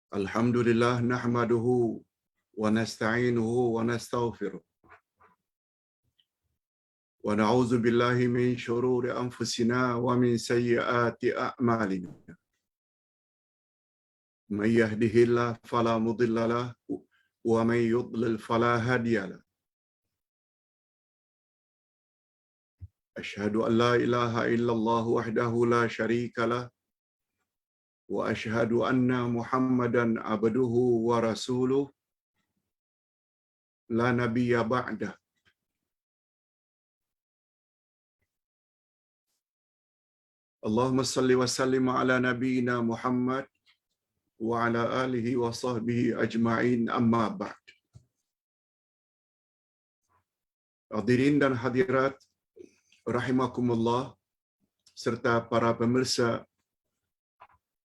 Alhamdulillah nahmaduhu wa nasta'inuhu wa nastaghfiruh wa na'udzu billahi min shururi anfusina wa min sayyiati a'malina. May yahdihillahu fala mudilla lahu wa may yudlil fala hadiya lahu. Asyhadu an la ilaha illallah wahdahu la syarika lah wa asyhadu anna Muhammadan abduhu wa rasuluh la nabiyya ba'dah. Allahumma salli wa sallim ala nabiyyina Muhammad wa ala alihi wa sahbihi ajma'in, amma ba'd. Hadirin dan hadirat rahimakumullah serta para pemirsa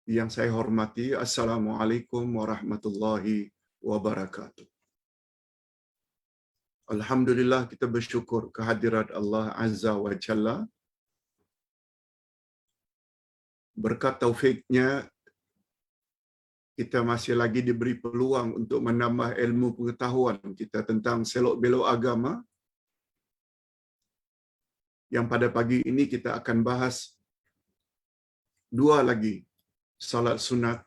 yang saya hormati, Assalamualaikum warahmatullahi wabarakatuh. Alhamdulillah, kita bersyukur kehadirat Allah Azza wa Jalla. Berkat taufiknya, kita masih lagi diberi peluang untuk menambah ilmu pengetahuan kita tentang selok-belok agama. Yang pada pagi ini kita akan bahas dua lagi salat sunat.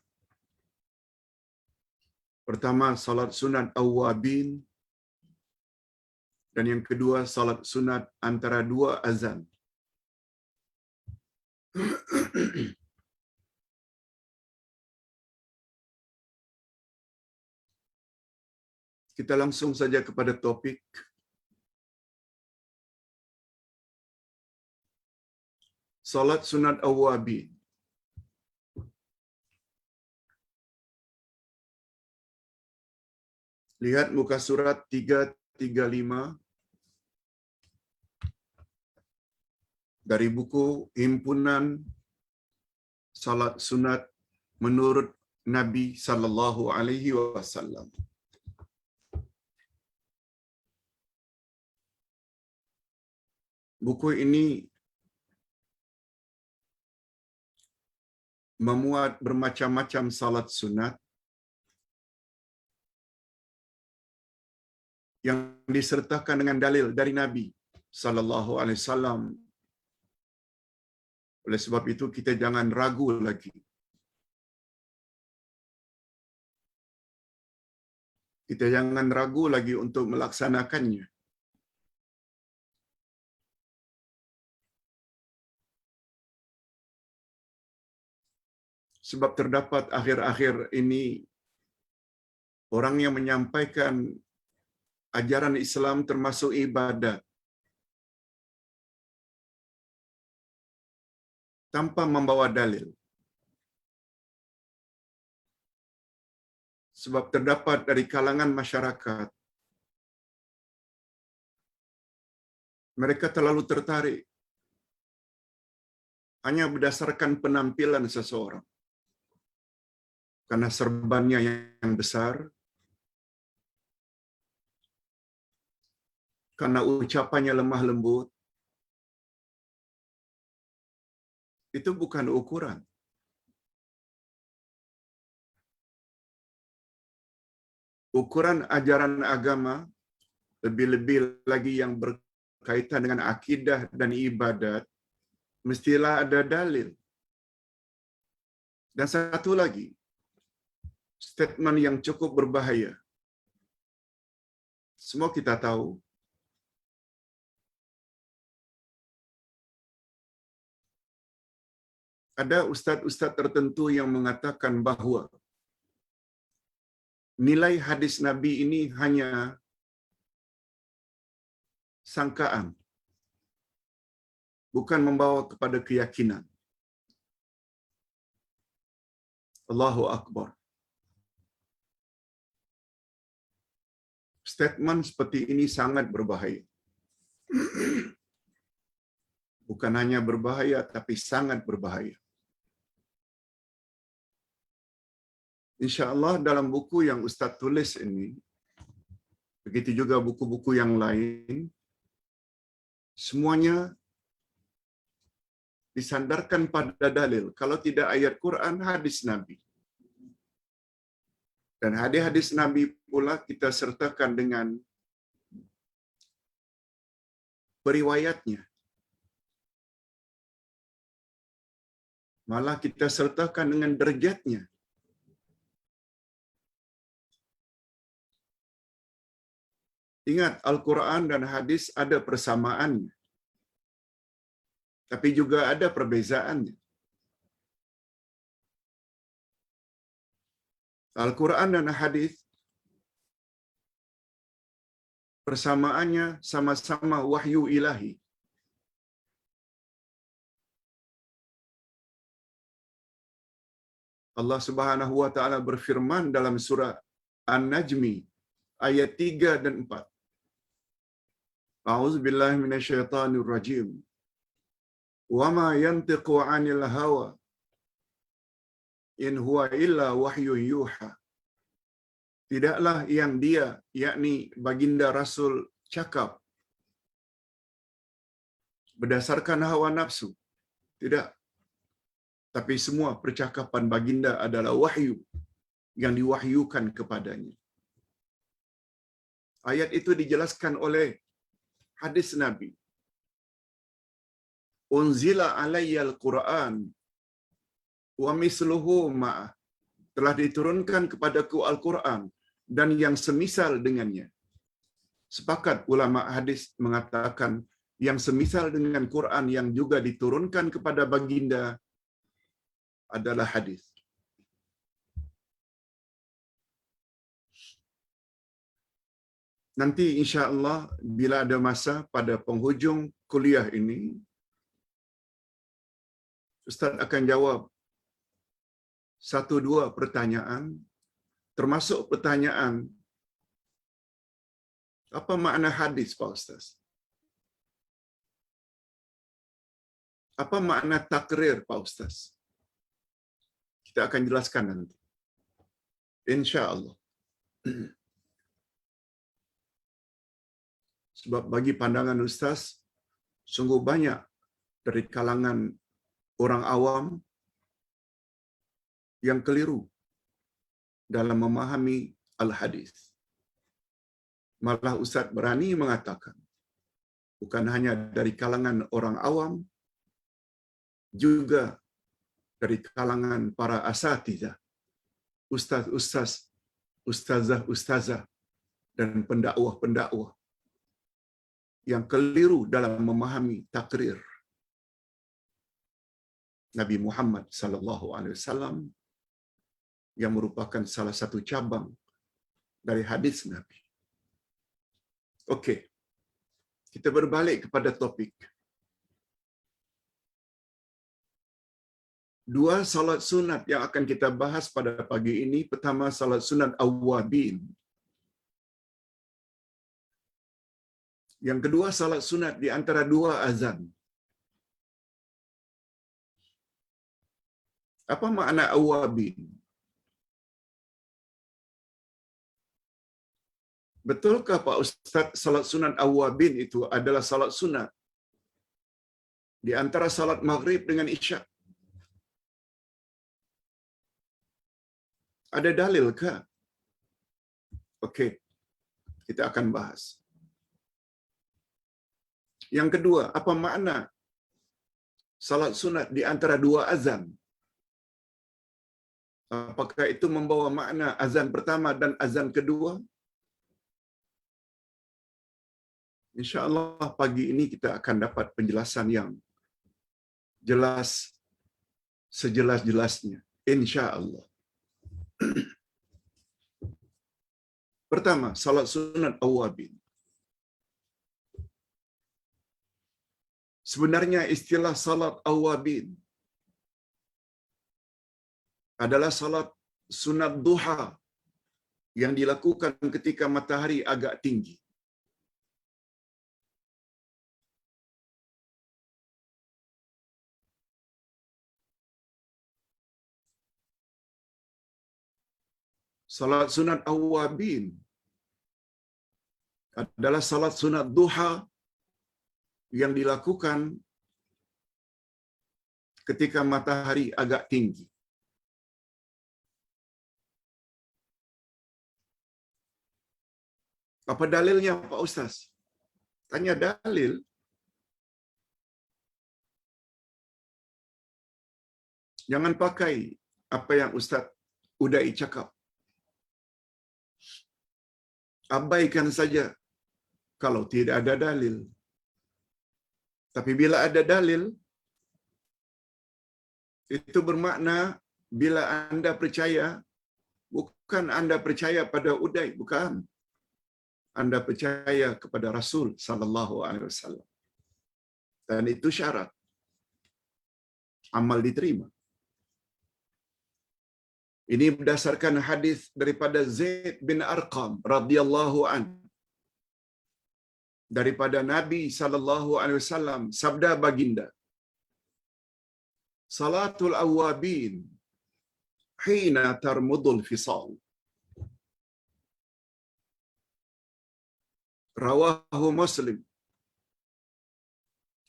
Pertama, salat sunat awwabin, dan yang kedua, salat sunat antara dua azan. Kita langsung saja kepada topik. Salat sunat awwabin. Lihat muka surat 335 dari buku Himpunan Salat Sunat menurut Nabi sallallahu alaihi wasallam. Buku ini memuat bermacam-macam salat sunat yang disertakan dengan dalil dari Nabi sallallahu alaihi wasallam. Oleh sebab itu kita jangan ragu lagi. Kita jangan ragu lagi untuk melaksanakannya. Sebab terdapat akhir-akhir ini orang yang menyampaikan ajaran Islam termasuk ibadat tanpa membawa dalil. Sebab terdapat dari kalangan masyarakat, mereka terlalu tertarik hanya berdasarkan penampilan seseorang. Karena serbannya yang besar, karena ucapannya lemah lembut, itu bukan ukuran. Ukuran ajaran agama, lebih-lebih lagi yang berkaitan dengan akidah dan ibadat, mestilah ada dalil. Dan satu lagi, statement yang cukup berbahaya. Semua kita tahu, ada ustaz-ustaz tertentu yang mengatakan bahawa nilai hadis Nabi ini hanya sangkaan, bukan membawa kepada keyakinan. Allahu Akbar. Statement seperti ini sangat berbahaya. Bukan hanya berbahaya, tapi sangat berbahaya. InsyaAllah dalam buku yang Ustaz tulis ini, begitu juga buku-buku yang lain, semuanya disandarkan pada dalil. Kalau tidak ayat Quran, hadis Nabi. Dan hadis-hadis Nabi pula kita sertakan dengan periwayatnya. Malah kita sertakan dengan derajatnya. Ingat, Al-Quran dan hadis ada persamaannya. Tapi juga ada perbezaannya. Al-Quran dan hadis persamaannya sama-sama wahyu ilahi. Allah Subhanahu wa taala berfirman dalam surah An-Najmi ayat 3 dan 4. A'udzubillahi minasyaitonir rajim. Wa ma yantiqu 'anil hawa in huwa illa wahyun yuha. Tidaklah yang dia, yakni baginda Rasul, cakap berdasarkan hawa nafsu. Tidak. Tapi semua percakapan baginda adalah wahyu yang diwahyukan kepadanya. Ayat itu dijelaskan oleh hadis Nabi. Unzila alayyal Qur'an wa misluhu ma'ah. Telah diturunkan kepadaku Al-Quran dan yang semisal dengannya. Sepakat ulama hadis mengatakan yang semisal dengan Quran yang juga diturunkan kepada baginda adalah hadis. Nanti insya-Allah bila ada masa pada penghujung kuliah ini, Ustaz akan jawab 1-2 pertanyaan, termasuk pertanyaan apa makna hadis, Pak Ustaz? Apa makna takrir, Pak Ustaz? Kita akan jelaskan nanti. Insya-Allah. Sebab bagi pandangan Ustaz, sungguh banyak dari kalangan orang awam yang keliru dalam memahami al-hadis. Malah Ustaz berani mengatakan, bukan hanya dari kalangan orang awam, juga dari kalangan para asatidzah, ustaz-ustaz, ustazah-ustazah, dan pendakwah-pendakwah yang keliru dalam memahami takrir Nabi Muhammad sallallahu alaihi wasallam yang merupakan salah satu cabang dari hadis Nabi. Okey. Kita berbalik kepada topik. 2 salat sunat yang akan kita bahas pada pagi ini. Pertama, salat sunat awwabin. Yang kedua, salat sunat di antara 2 azan. Apa makna awwabin? Betulkah Pak Ustaz salat sunat awwabin itu adalah salat sunat di antara salat maghrib dengan isyak? Ada dalilkah? Okey. Kita akan bahas. Yang kedua, apa makna salat sunat di antara 2 azan? Apakah itu membawa makna azan pertama dan azan kedua? InsyaAllah pagi ini kita akan dapat penjelasan yang jelas, sejelas-jelasnya. InsyaAllah. Pertama, salat sunat awwabin. Sebenarnya istilah salat awwabin adalah salat sunat duha yang dilakukan ketika matahari agak tinggi. Salat sunat awwabin adalah salat sunat duha yang dilakukan ketika matahari agak tinggi. Apa dalilnya Pak Ustaz? Tanya dalil. Jangan pakai apa yang Ustaz Udai cakap. Abaikan saja kalau tidak ada dalil. Tapi bila ada dalil, itu bermakna bila Anda percaya, bukan Anda percaya pada Udai, bukan. Anda percaya kepada Rasul sallallahu alaihi wasallam. Dan itu syarat amal diterima. Ini berdasarkan hadis daripada Zaid bin Arqam radhiyallahu an. Daripada Nabi sallallahu alaihi wasallam, sabda baginda, salatul awabin hina tarmudul fisal. Rawahu Muslim.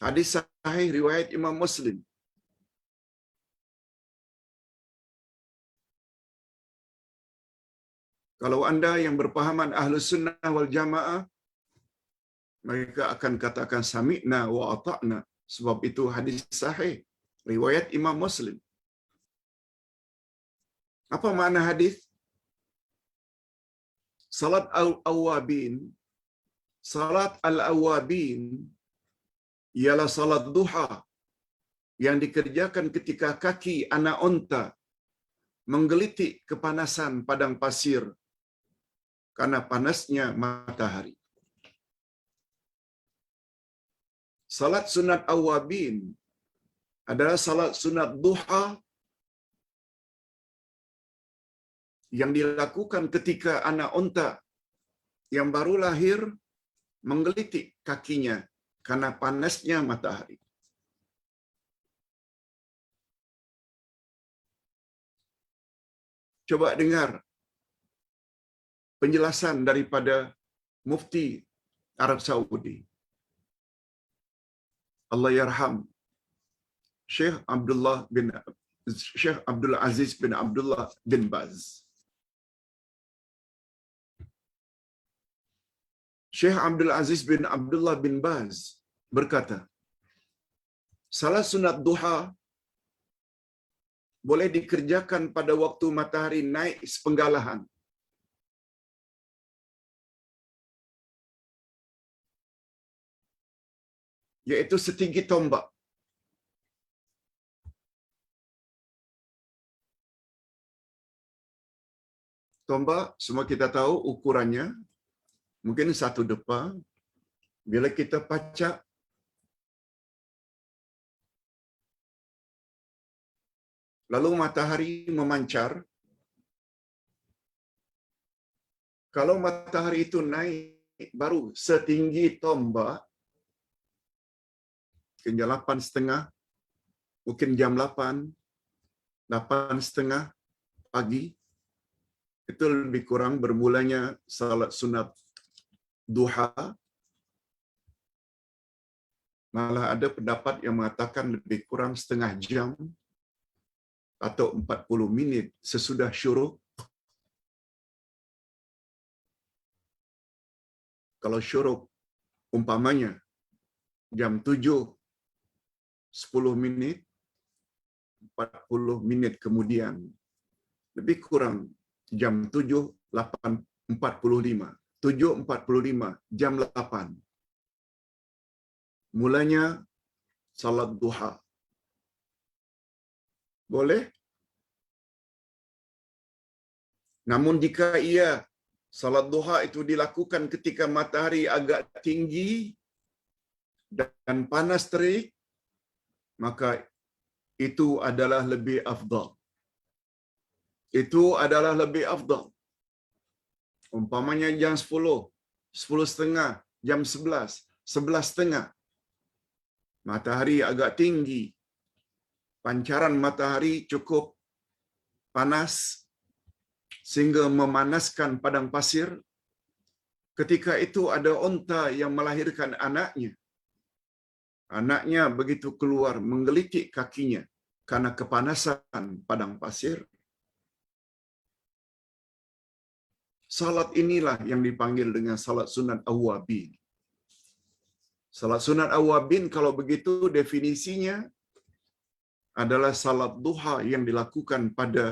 Hadis sahih riwayat Imam Muslim. Kalau anda yang berpahaman Ahlus Sunnah wal Jamaah, mereka akan katakan sami'na wa ata'na, sebab itu hadis sahih riwayat Imam Muslim. Apa makna hadis? Salat al-awabin, salat al-awabin ialah salat duha yang dikerjakan ketika kaki anak unta menggelitik kepanasan padang pasir karena panasnya matahari. Salat sunat awabin adalah salat sunat duha yang dilakukan ketika anak unta yang baru lahir menggelitik kakinya karena panasnya matahari. Coba dengar penjelasan daripada Mufti Arab Saudi. Allah yarham Syekh Abdul Aziz bin Abdullah bin Baz. Syekh Abdul Aziz bin Abdullah bin Baz berkata, salat sunat duha boleh dikerjakan pada waktu matahari naik sepenggalahan. Yaitu setinggi tombak. Tombak, semua kita tahu ukurannya, mungkin satu depa. Bila kita pacak, lalu matahari memancar. Kalau matahari itu naik baru setinggi tombak, mungkin jam 8.30, mungkin jam 8.30 pagi, itu lebih kurang bermulanya salat sunat duha. Malah ada pendapat yang mengatakan lebih kurang setengah jam atau 40 minit sesudah syuruk. Kalau syuruk umpamanya jam 7:10 minit, 40 minit kemudian, lebih kurang jam 7:45, 7:45, jam 8. Mulanya salat duha. Boleh? Namun jika ia salat duha itu dilakukan ketika matahari agak tinggi dan panas terik, maka itu adalah lebih afdal. Itu adalah lebih afdal. Umpamanya jam 10, 10.30, jam 11, 11.30. Matahari agak tinggi. Pancaran matahari cukup panas sehingga memanaskan padang pasir. Ketika itu ada unta yang melahirkan anaknya. Anaknya begitu keluar menggelitik kakinya karena kepanasan padang pasir. Salat inilah yang dipanggil dengan salat sunat awwabin. Salat sunat awwabin kalau begitu definisinya adalah salat duha yang dilakukan pada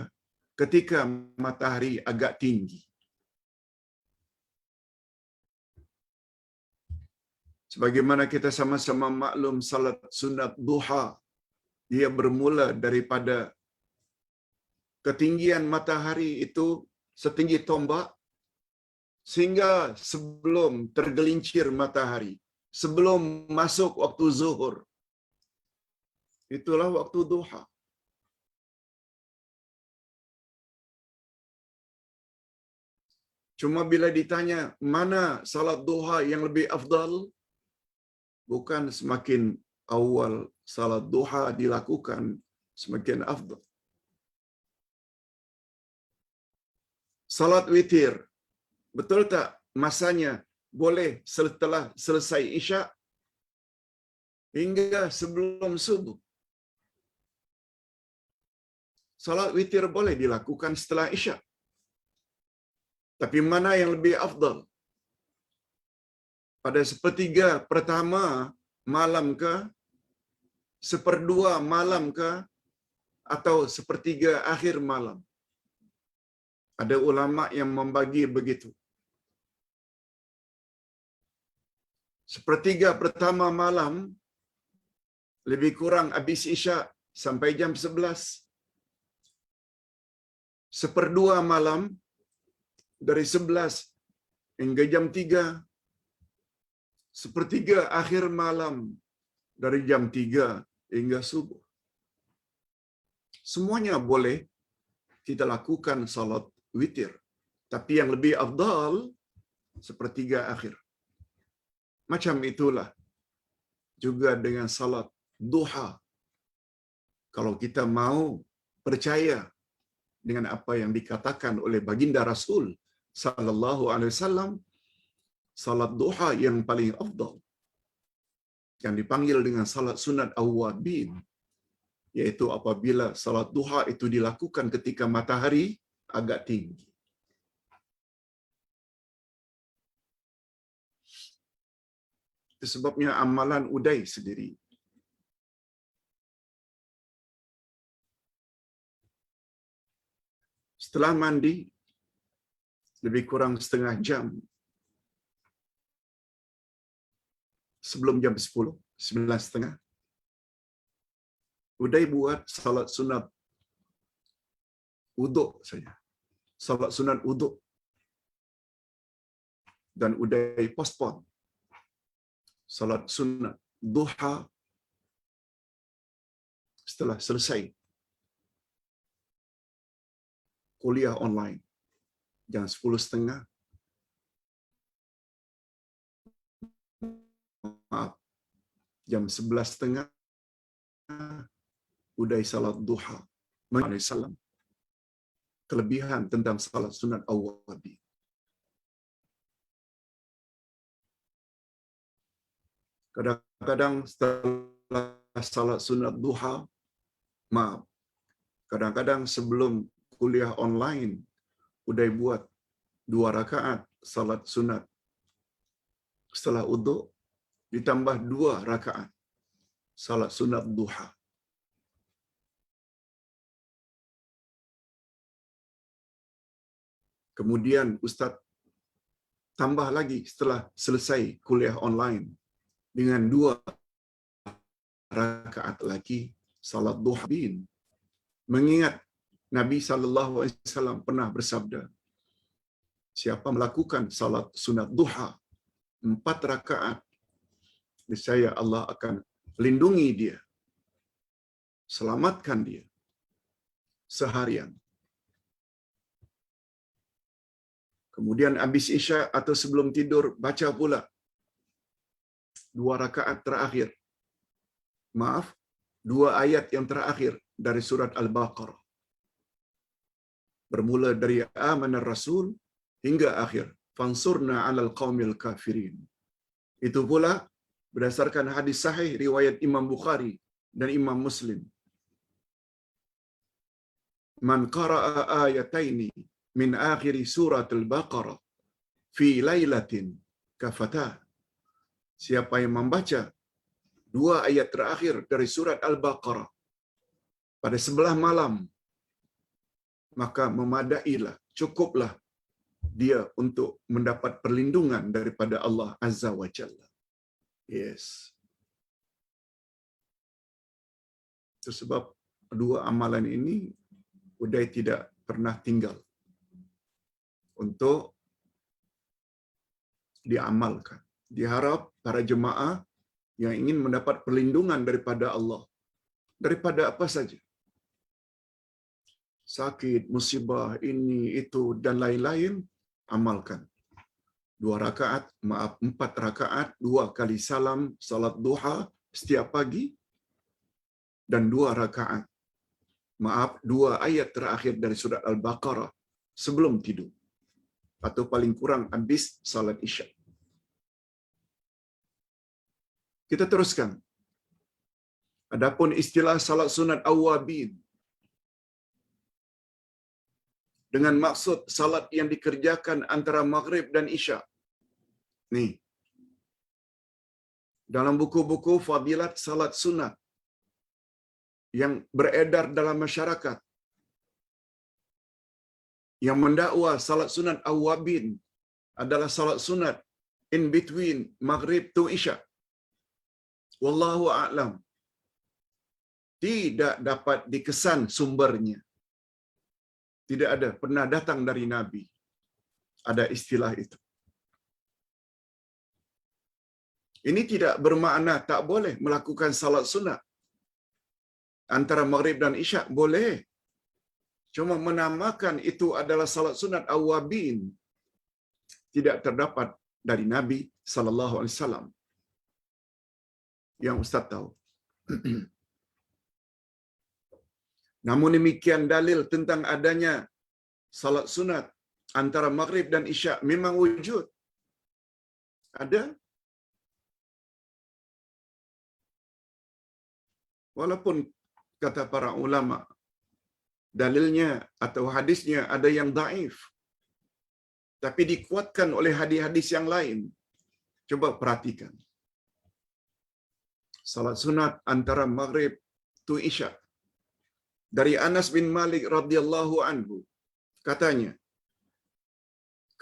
ketika matahari agak tinggi. Sebagaimana kita sama-sama maklum, salat sunat duha dia bermula daripada ketinggian matahari itu setinggi tombak sehingga sebelum tergelincir matahari, sebelum masuk waktu zuhur. Itulah waktu duha. Cuma bila ditanya mana salat duha yang lebih afdal, bukan semakin awal salat duha dilakukan semakin afdal. Salat witir, betul tak masanya boleh setelah selesai isyak hingga sebelum subuh? Salat witir boleh dilakukan setelah isyak. Tapi mana yang lebih afdal? Pada sepertiga pertama malam ke, seperdua malam ke, atau sepertiga akhir malam? Ada ulama yang membagi begitu. Sepertiga pertama malam lebih kurang habis isyak sampai jam 11. Seperdua malam dari 11 hingga jam 3. Sepertiga akhir malam dari jam 3 hingga subuh. Semuanya boleh kita lakukan salat witir. Tapi yang lebih afdal sepertiga akhir. Macam itulah juga dengan salat duha. Kalau kita mau percaya dengan apa yang dikatakan oleh baginda Rasul sallallahu alaihi wasallam, salat duha yang paling afdal yang dipanggil dengan salat sunat awwabin, yaitu apabila salat duha itu dilakukan ketika matahari agak tinggi. Itu sebabnya amalan Uday sendiri. Setelah mandi, lebih kurang setengah jam sebelum jam 10, 9:30, Uday buat salat sunat wuduk saja. Salat sunat wuduk. Dan Uday postpon salat sunat duha setelah selesai kuliah online jam 10:30. Maaf, jam 11:30 Uday salat duha. Alaihissalam kelebihan tentang salat sunat awwabin. Kadang-kadang setelah salat sunat duha, maaf, kadang-kadang sebelum kuliah online, Uday buat 2 rakaat salat sunat. Setelah uduk, ditambah 2 rakaat salat sunat duha. Kemudian Ustaz tambah lagi setelah selesai kuliah online dengan 2 rakaat lagi salat duha. Mengingat Nabi SAW pernah bersabda, siapa melakukan salat sunat duha 4 rakaat, niscaya Allah akan lindungi dia, selamatkan dia seharian. Kemudian habis isya atau sebelum tidur, baca pula 2 rakaat terakhir. Maaf, 2 ayat yang terakhir dari surat Al-Baqarah. Bermula dari amanar Rasul hingga akhir. Fansurna 'alal qaumil kafirin. Itu pula berdasarkan hadis sahih riwayat Imam Bukhari dan Imam Muslim. Man qara'a ayataini min akhir surat Al-Baqarah fi lailatin kafatah. Siapa yang membaca dua ayat terakhir dari surat Al-Baqarah pada sebelah malam, maka memadailah, cukuplah dia untuk mendapat perlindungan daripada Allah Azza wa Jalla. Yes. Itu sebab dua amalan ini Uday tidak pernah tinggal untuk diamalkan. Diharap para jemaah yang ingin mendapat perlindungan daripada Allah, daripada apa saja, sakit, musibah, ini, itu, dan lain-lain, amalkan. 4 rakaat, 2 kali salam, salat duha setiap pagi, dan 2 ayat terakhir dari surat Al-Baqarah sebelum tidur. Atau paling kurang habis salat isya. Kita teruskan. Adapun istilah salat sunat awwabin, dengan maksud salat yang dikerjakan antara maghrib dan isya. Nih, dalam buku-buku fadilat salat sunat yang beredar dalam masyarakat, yang mendakwa salat sunat awwabin adalah salat sunat in between maghrib to isya. Wallahu a'lam. Tidak dapat dikesan sumbernya. Tidak ada pernah datang dari Nabi ada istilah itu. Ini tidak bermakna tak boleh melakukan salat sunat antara maghrib dan isya, boleh. Cuma menamakan itu adalah salat sunat awwabin tidak terdapat dari Nabi sallallahu alaihi wasallam. Yang Ustaz tahu. Namun demikian dalil tentang adanya salat sunat antara maghrib dan isya memang wujud. Ada. Walaupun kata para ulama dalilnya atau hadisnya ada yang dhaif, tapi dikuatkan oleh hadis-hadis yang lain. Coba perhatikan. Salat sunat antara maghrib tu isya. Dari Anas bin Malik radhiyallahu anhu, katanya,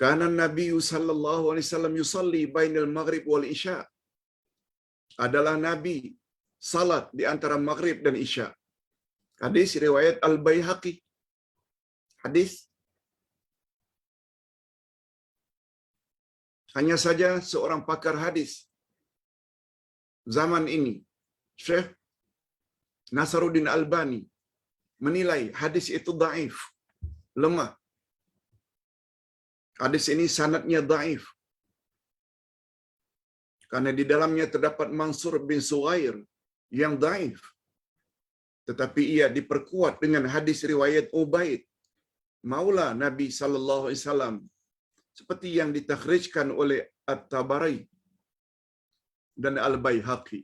kana Nabi sallallahu alaihi wasallam yusalli bainal maghrib wal isya. Adalah Nabi salat di antara maghrib dan isya. Hadis riwayat Al-Baihaqi. Hadis hanya saja seorang pakar hadis zaman ini, Syekh Nasaruddin Albani, menilai hadis itu dhaif, lemah. Hadis ini sanadnya dhaif. Karena di dalamnya terdapat Mansur bin Suhair yang dhaif. Tetapi ia diperkuat dengan hadis riwayat Ubaid, maula Nabi sallallahu alaihi wasallam, seperti yang ditakhrijkan oleh At-Tabari dan Al-Baihaqi.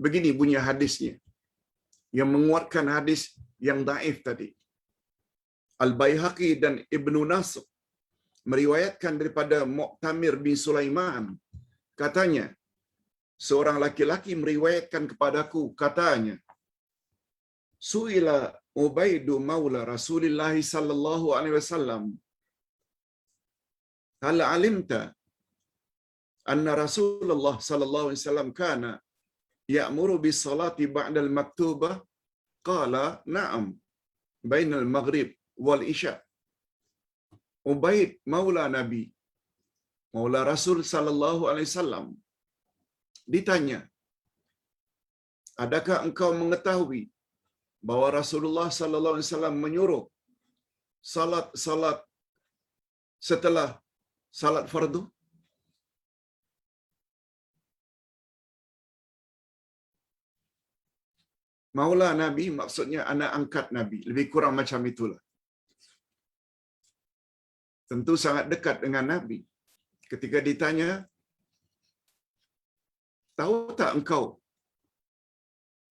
Begini bunyi hadisnya yang menguatkan hadis yang dhaif tadi. Al-Baihaqi dan Ibnu Nasr meriwayatkan daripada Mu'tamir bin Sulaiman, katanya, seorang laki-laki meriwayatkan kepadaku, katanya, Su'ila Ubaidu maula Rasulullah sallallahu alaihi wasallam, hal alimta anna Rasulullah sallallahu alaihi wasallam kana ya'muru bis salati ba'da al-maktubah? Qala na'am, bainal maghrib wal isya. Ubaid maula Nabi, maula Rasul sallallahu alaihi wasallam, ditanya, adakah engkau mengetahui bahwa Rasulullah sallallahu alaihi wasallam menyuruh salat setelah salat fardu? Maula Nabi maksudnya anak angkat Nabi, lebih kurang macam itulah. Tentu sangat dekat dengan Nabi. Ketika ditanya, tahu tak engkau,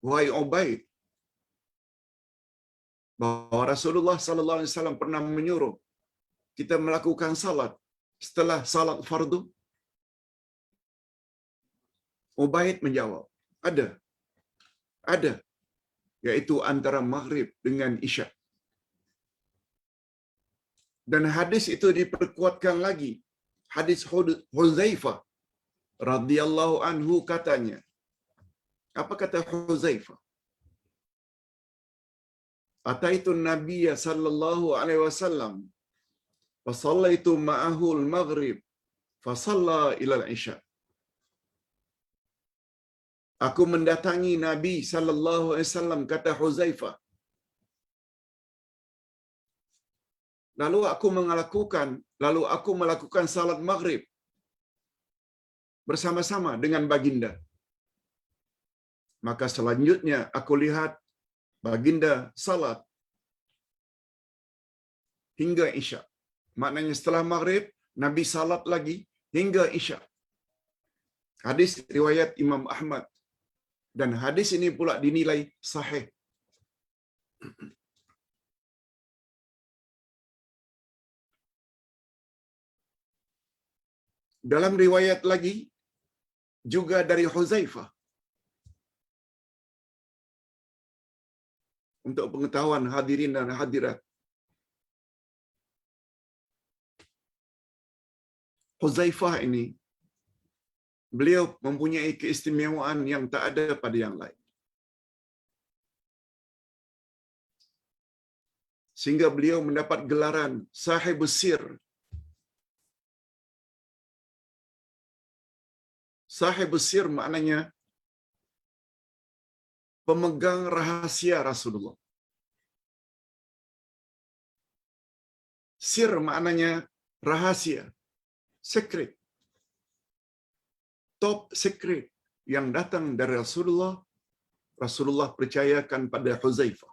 wahai Ubaid, bahwa Rasulullah sallallahu alaihi wasallam pernah menyuruh kita melakukan salat setelah salat fardu? Ubaid menjawab, ada. Ada, yaitu antara maghrib dengan isya. Dan hadis itu diperkuatkan lagi. Hadis Huzaifah radhiyallahu anhu katanya. Apa kata Huzaifah? Ataitu Nabiya sallallahu alaihi wasallam fa shallaitu ma'ahu al-maghrib fa shalla ila al-isya. Aku mendatangi Nabi sallallahu alaihi wasallam, kata Huzaifah. Lalu aku melakukan salat maghrib bersama-sama dengan baginda. Maka selanjutnya aku lihat baginda salat hingga isya. Maknanya setelah maghrib, Nabi salat lagi hingga isya. Hadis riwayat Imam Ahmad. Dan hadis ini pula dinilai sahih. Dalam riwayat lagi, juga dari Huzaifah. Untuk pengetahuan hadirin dan hadirat, Huzaifah ini, beliau mempunyai keistimewaan yang tak ada pada yang lain. Sehingga beliau mendapat gelaran Sahibus Sir. Sahibus Sir maknanya pemegang rahasia Rasulullah. Sir maknanya rahasia, secret. Top secret yang datang dari Rasulullah, Rasulullah percayakan pada Huzaifah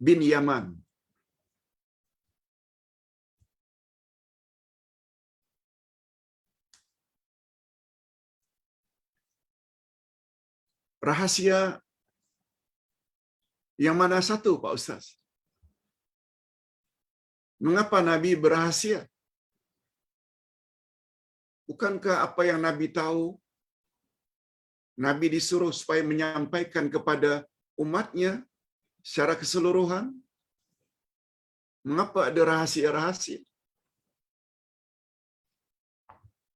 bin Yaman. Rahasia yang mana satu, Pak Ustaz? Mengapa Nabi berrahasia? Bukankah apa yang Nabi tahu, Nabi disuruh supaya menyampaikan kepada umatnya secara keseluruhan? Mengapa ada rahasia-rahasia?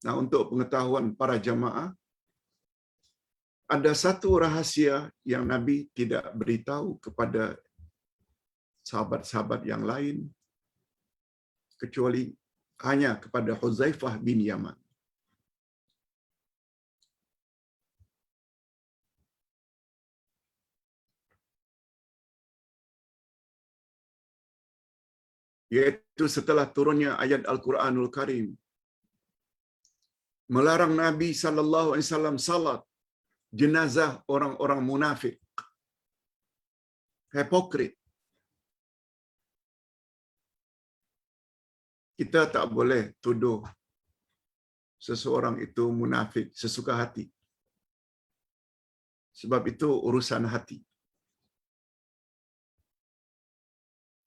Nah, untuk pengetahuan para jamaah, ada satu rahasia yang Nabi tidak beritahu kepada sahabat-sahabat yang lain, kecuali hanya kepada Huzaifah bin Yaman. Yaitu setelah turunnya ayat Al-Quranul Karim melarang Nabi sallallahu alaihi wasallam salat jenazah orang-orang munafik, hipokrit. Kita tak boleh tuduh seseorang itu munafik sesuka hati. Sebab itu urusan hati.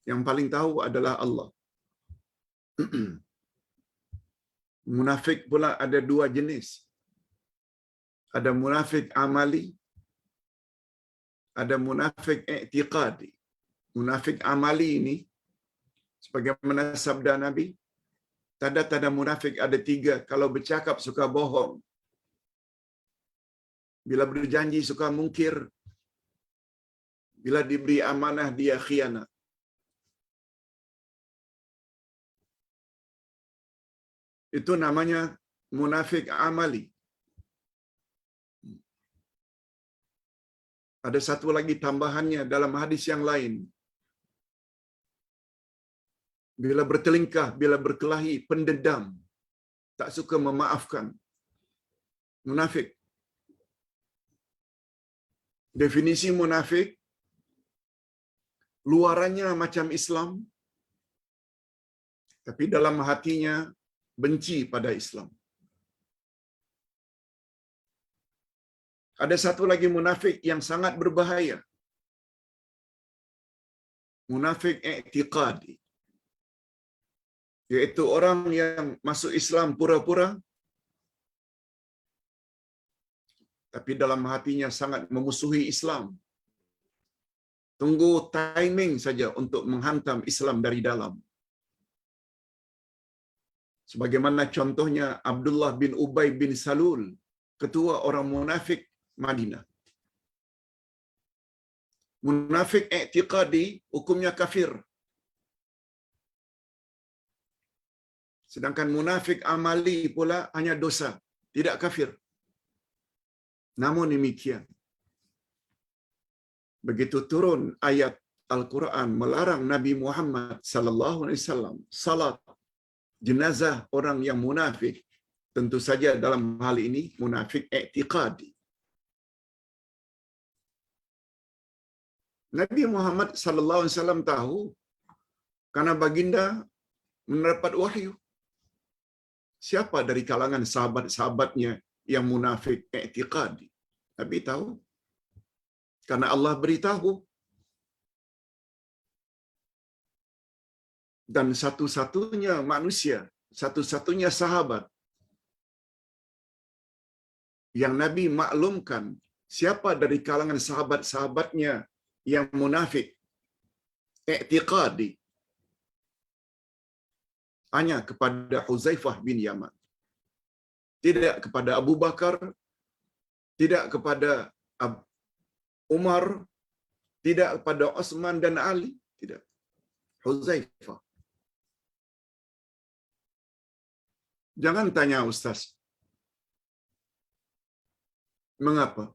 Yang paling tahu adalah Allah. Munafik pula ada dua jenis. Ada munafik amali, ada munafik i'tiqadi. Munafik amali ini, sebagaimana sabda Nabi, tanda-tanda munafik ada tiga. Kalau bercakap suka bohong, bila berjanji suka mungkir, bila diberi amanah dia khianat. Itu namanya munafik amali. Ada satu lagi tambahannya dalam hadis yang lain. Bila bertelingkah, bila berkelahi, pendendam, tak suka memaafkan. Munafik. Definisi munafik, luarannya macam Islam, tapi dalam hatinya benci pada Islam. Ada satu lagi munafik yang sangat berbahaya. munafik i'tiqadi, yaitu orang yang masuk Islam pura-pura tapi dalam hatinya sangat memusuhi Islam. Tunggu timing saja untuk menghantam Islam dari dalam. Sebagaimana contohnya Abdullah bin Ubay bin Salul, ketua orang munafik Madinah. Munafik i'tiqadi hukumnya kafir. Sedangkan munafik amali pula hanya dosa, tidak kafir. Namun demikian, begitu turun ayat Al-Quran melarang Nabi Muhammad sallallahu alaihi wasallam salat jenazah orang yang munafik, tentu saja dalam hal ini munafik i'tiqadi. Nabi Muhammad sallallahu alaihi wasallam tahu karena baginda mendapat wahyu. Siapa dari kalangan sahabat-sahabatnya yang munafik i'tiqadi? Nabi tahu. Karena Allah beritahu. Dan satu-satunya manusia, satu-satunya sahabat yang Nabi maklumkan siapa dari kalangan sahabat-sahabatnya yang munafik i'tiqadi, hanya kepada Huzaifah bin Yaman. Tidak kepada Abu Bakar, tidak kepada Umar, tidak kepada Utsman dan Ali, tidak. Huzaifah. Jangan tanya Ustaz, mengapa?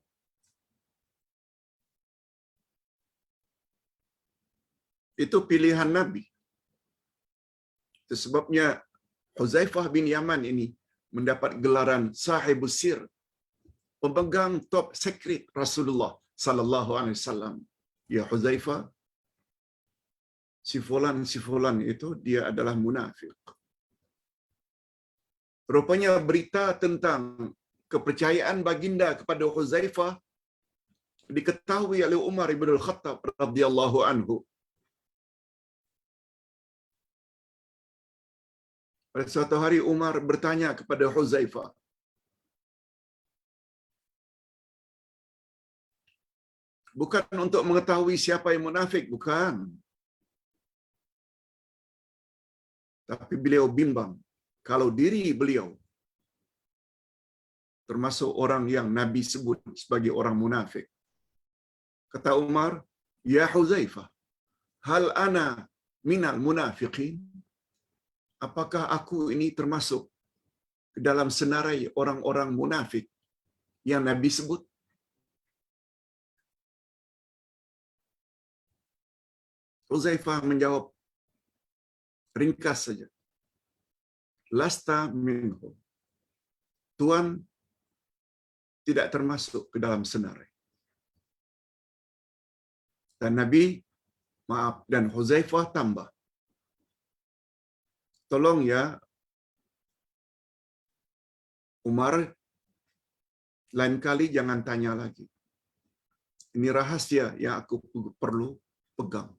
Itu pilihan Nabi. Itu sebabnya Huzaifah bin Yaman ini mendapat gelaran sahibus sir, pemegang top secret Rasulullah sallallahu alaihi wasallam. Ya Huzaifah, si fulan itu dia adalah munafik. Rupanya berita tentang kepercayaan baginda kepada Huzaifah diketahui oleh Umar bin Al-Khattab radhiyallahu anhu. Pada suatu hari Umar bertanya kepada Huzaifah, bukan untuk mengetahui siapa yang munafik, bukan. Tapi beliau bimbang kalau diri beliau termasuk orang yang Nabi sebut sebagai orang munafik. Kata Umar, "Ya Huzaifah, hal ana minal munafiqin?" Apakah aku ini termasuk ke dalam senarai orang-orang munafik yang Nabi sebut? Huzaifah menjawab ringkas saja, "Lasta minhum." Tuan tidak termasuk ke dalam senarai. Dan Nabi, dan Huzaifah tambah, "Tolong ya Umar, lain kali jangan tanya lagi. Ini rahasia yang aku perlu pegang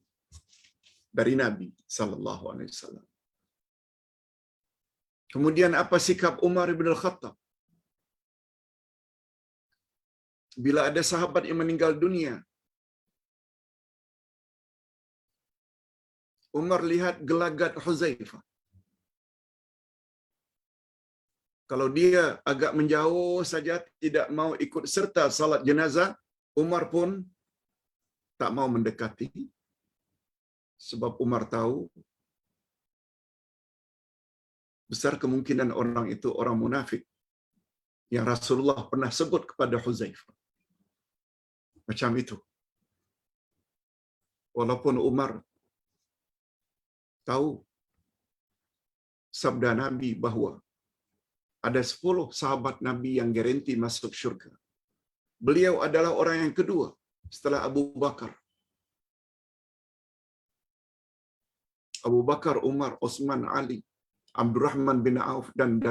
dari Nabi sallallahu alaihi wasallam." Kemudian apa sikap Umar bin Al-Khattab? Bila ada sahabat yang meninggal dunia, Umar lihat gelagat Huzaifah. Kalau dia agak menjauh saja, tidak mau ikut serta salat jenazah, Umar pun tak mau mendekati. Sebab Umar tahu besar kemungkinan orang itu orang munafik yang Rasulullah pernah sebut kepada Huzaifah. Macam itu. Walaupun Umar tahu sabda Nabi bahawa ada 10 sahabat Nabi yang garanti masuk syurga. Beliau adalah orang yang kedua setelah Abu Bakar. Abu Bakar, Umar, Utsman, Ali, Abdurrahman bin Auf dan.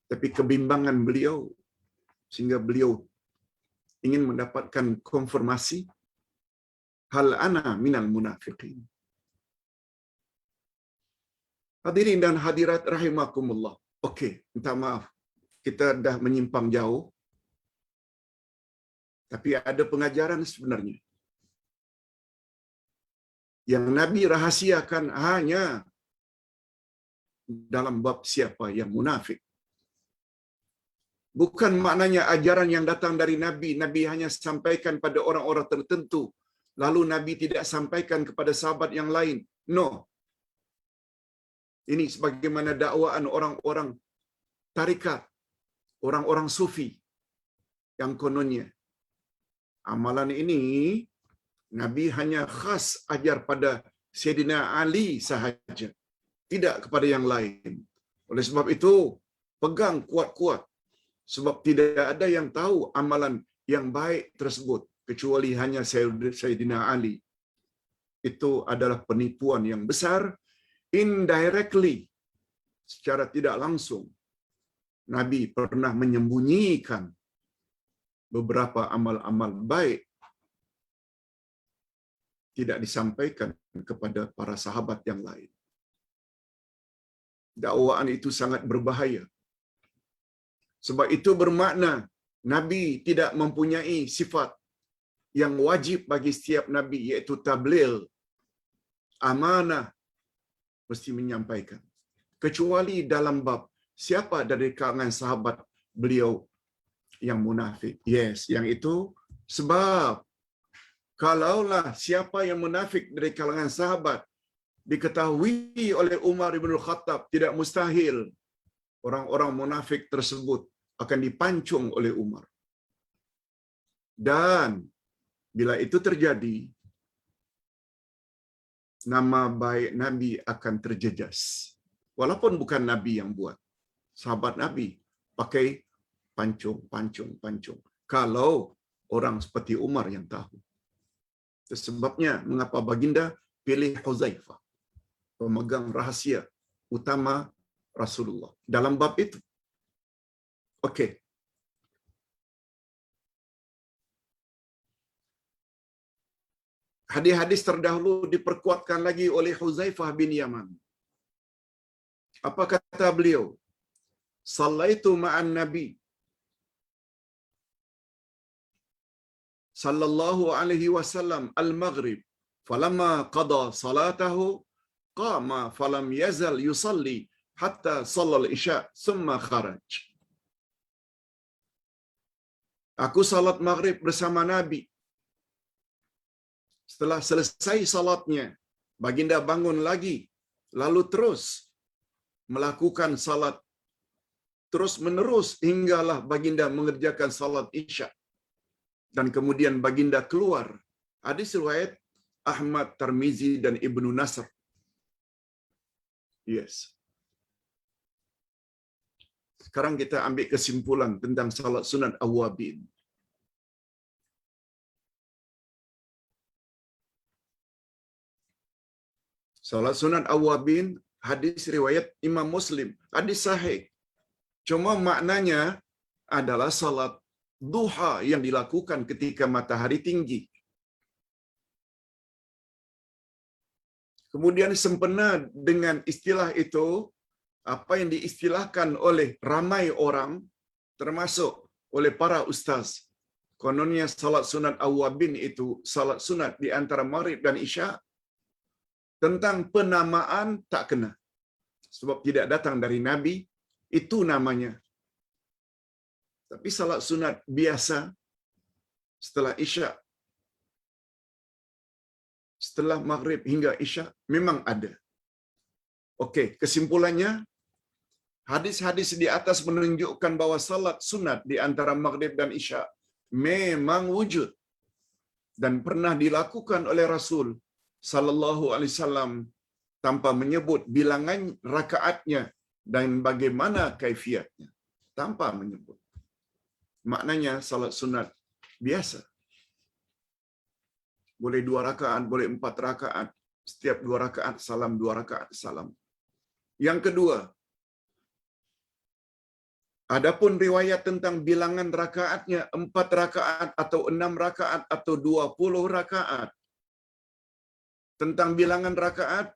Tapi kebimbangan beliau sehingga beliau ingin mendapatkan konfirmasi hal ana minal munafiqin. Hadirin dan hadirat rahimakumullah. Okey, minta maaf. Kita dah menyimpang jauh. Tapi ada pengajaran sebenarnya. Yang Nabi rahasiakan hanya dalam bab siapa yang munafik. Bukan maknanya ajaran yang datang dari Nabi, Nabi hanya sampaikan pada orang-orang tertentu, lalu Nabi tidak sampaikan kepada sahabat yang lain. No. Ini sebagaimana dakwaan orang-orang tarikat, orang-orang sufi yang kononnya. Amalan ini Nabi hanya khas ajar pada Sayyidina Ali sahaja, tidak kepada yang lain. Oleh sebab itu, pegang kuat-kuat. Sebab tidak ada yang tahu amalan yang baik tersebut kecuali hanya Sayyidina Ali. Itu adalah penipuan yang besar, indirectly, secara tidak langsung. Nabi pernah menyembunyikan beberapa amal-amal baik, tidak disampaikan kepada para sahabat yang lain. Dakwaan itu sangat berbahaya. Sebab itu bermakna Nabi tidak mempunyai sifat yang wajib bagi setiap Nabi, iaitu tabligh, amanah, mesti menyampaikan. Kecuali dalam bab siapa dari kalangan sahabat beliau yang munafik. Yes, yang itu sebab kalaulah siapa yang munafik dari kalangan sahabat diketahui oleh Umar bin Khattab, tidak mustahil orang-orang munafik tersebut akan dipancung oleh Umar. Dan bila itu terjadi, nama baik Nabi akan terjejas. Walaupun bukan Nabi yang buat. Sahabat Nabi pakai pancung. Kalau orang seperti Umar yang tahu. Itu sebabnya mengapa baginda pilih Huzaifah, pemegang rahasia utama Rasulullah dalam bab itu. Okey. Hadis-hadis terdahulu diperkuatkan lagi oleh Huzaifah bin Yaman. Apa kata beliau? Sallaitu ma'an Nabi sallallahu alaihi wasallam al-maghrib falamma qada salatahu qama falam yazal yusalli hatta shallal isya thumma kharaj. Aku salat maghrib bersama Nabi. Setelah selesai salatnya, baginda bangun lagi, lalu terus melakukan salat terus menerus hinggalah baginda mengerjakan salat isya. Dan kemudian baginda keluar. Hadis riwayat Ahmad, Tirmizi dan Ibnu Nasr. Yes. Sekarang kita ambil kesimpulan tentang salat sunat awwabin. Salat sunat awwabin, hadis riwayat Imam Muslim, hadis sahih. Cuma maknanya adalah salat duha yang dilakukan ketika matahari tinggi. Kemudian sempena dengan istilah itu, apa yang diistilahkan oleh ramai orang, termasuk oleh para ustaz. Kononnya salat sunat awwabin itu salat sunat di antara maghrib dan isya. Tentang penamaan tak kena. Sebab tidak datang dari Nabi, itu namanya. Tapi salat sunat biasa setelah isya, setelah maghrib hingga isya memang ada. Okey, kesimpulannya hadis-hadis di atas menunjukkan bahawa salat sunat di antara maghrib dan isya memang wujud dan pernah dilakukan oleh Rasul sallallahu alaihi wasallam tanpa menyebut bilangan rakaatnya dan bagaimana kaifiatnya, tanpa menyebut. Maknanya salat sunat biasa. Boleh 2 rakaat, boleh 4 rakaat. Setiap 2 rakaat salam, 2 rakaat salam. Yang kedua, adapun riwayat tentang bilangan rakaatnya 4 rakaat atau 6 rakaat atau 20 rakaat, Tentang bilangan rakaat,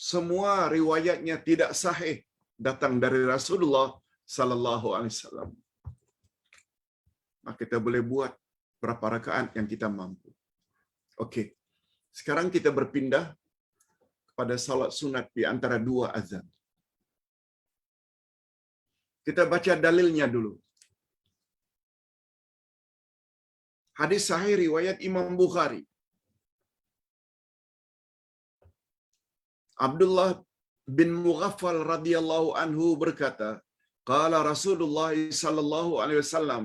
semua riwayatnya tidak sahih datang dari Rasulullah sallallahu alaihi wasallam. Maka kita boleh buat berapa rakaat yang kita mampu. Okey. Sekarang kita berpindah kepada salat sunat di antara dua azan. Kita baca dalilnya dulu. Hadis sahih riwayat Imam Bukhari. Abdullah bin Mughaffal radhiyallahu anhu berkata, qala Rasulullah sallallahu alaihi wasallam,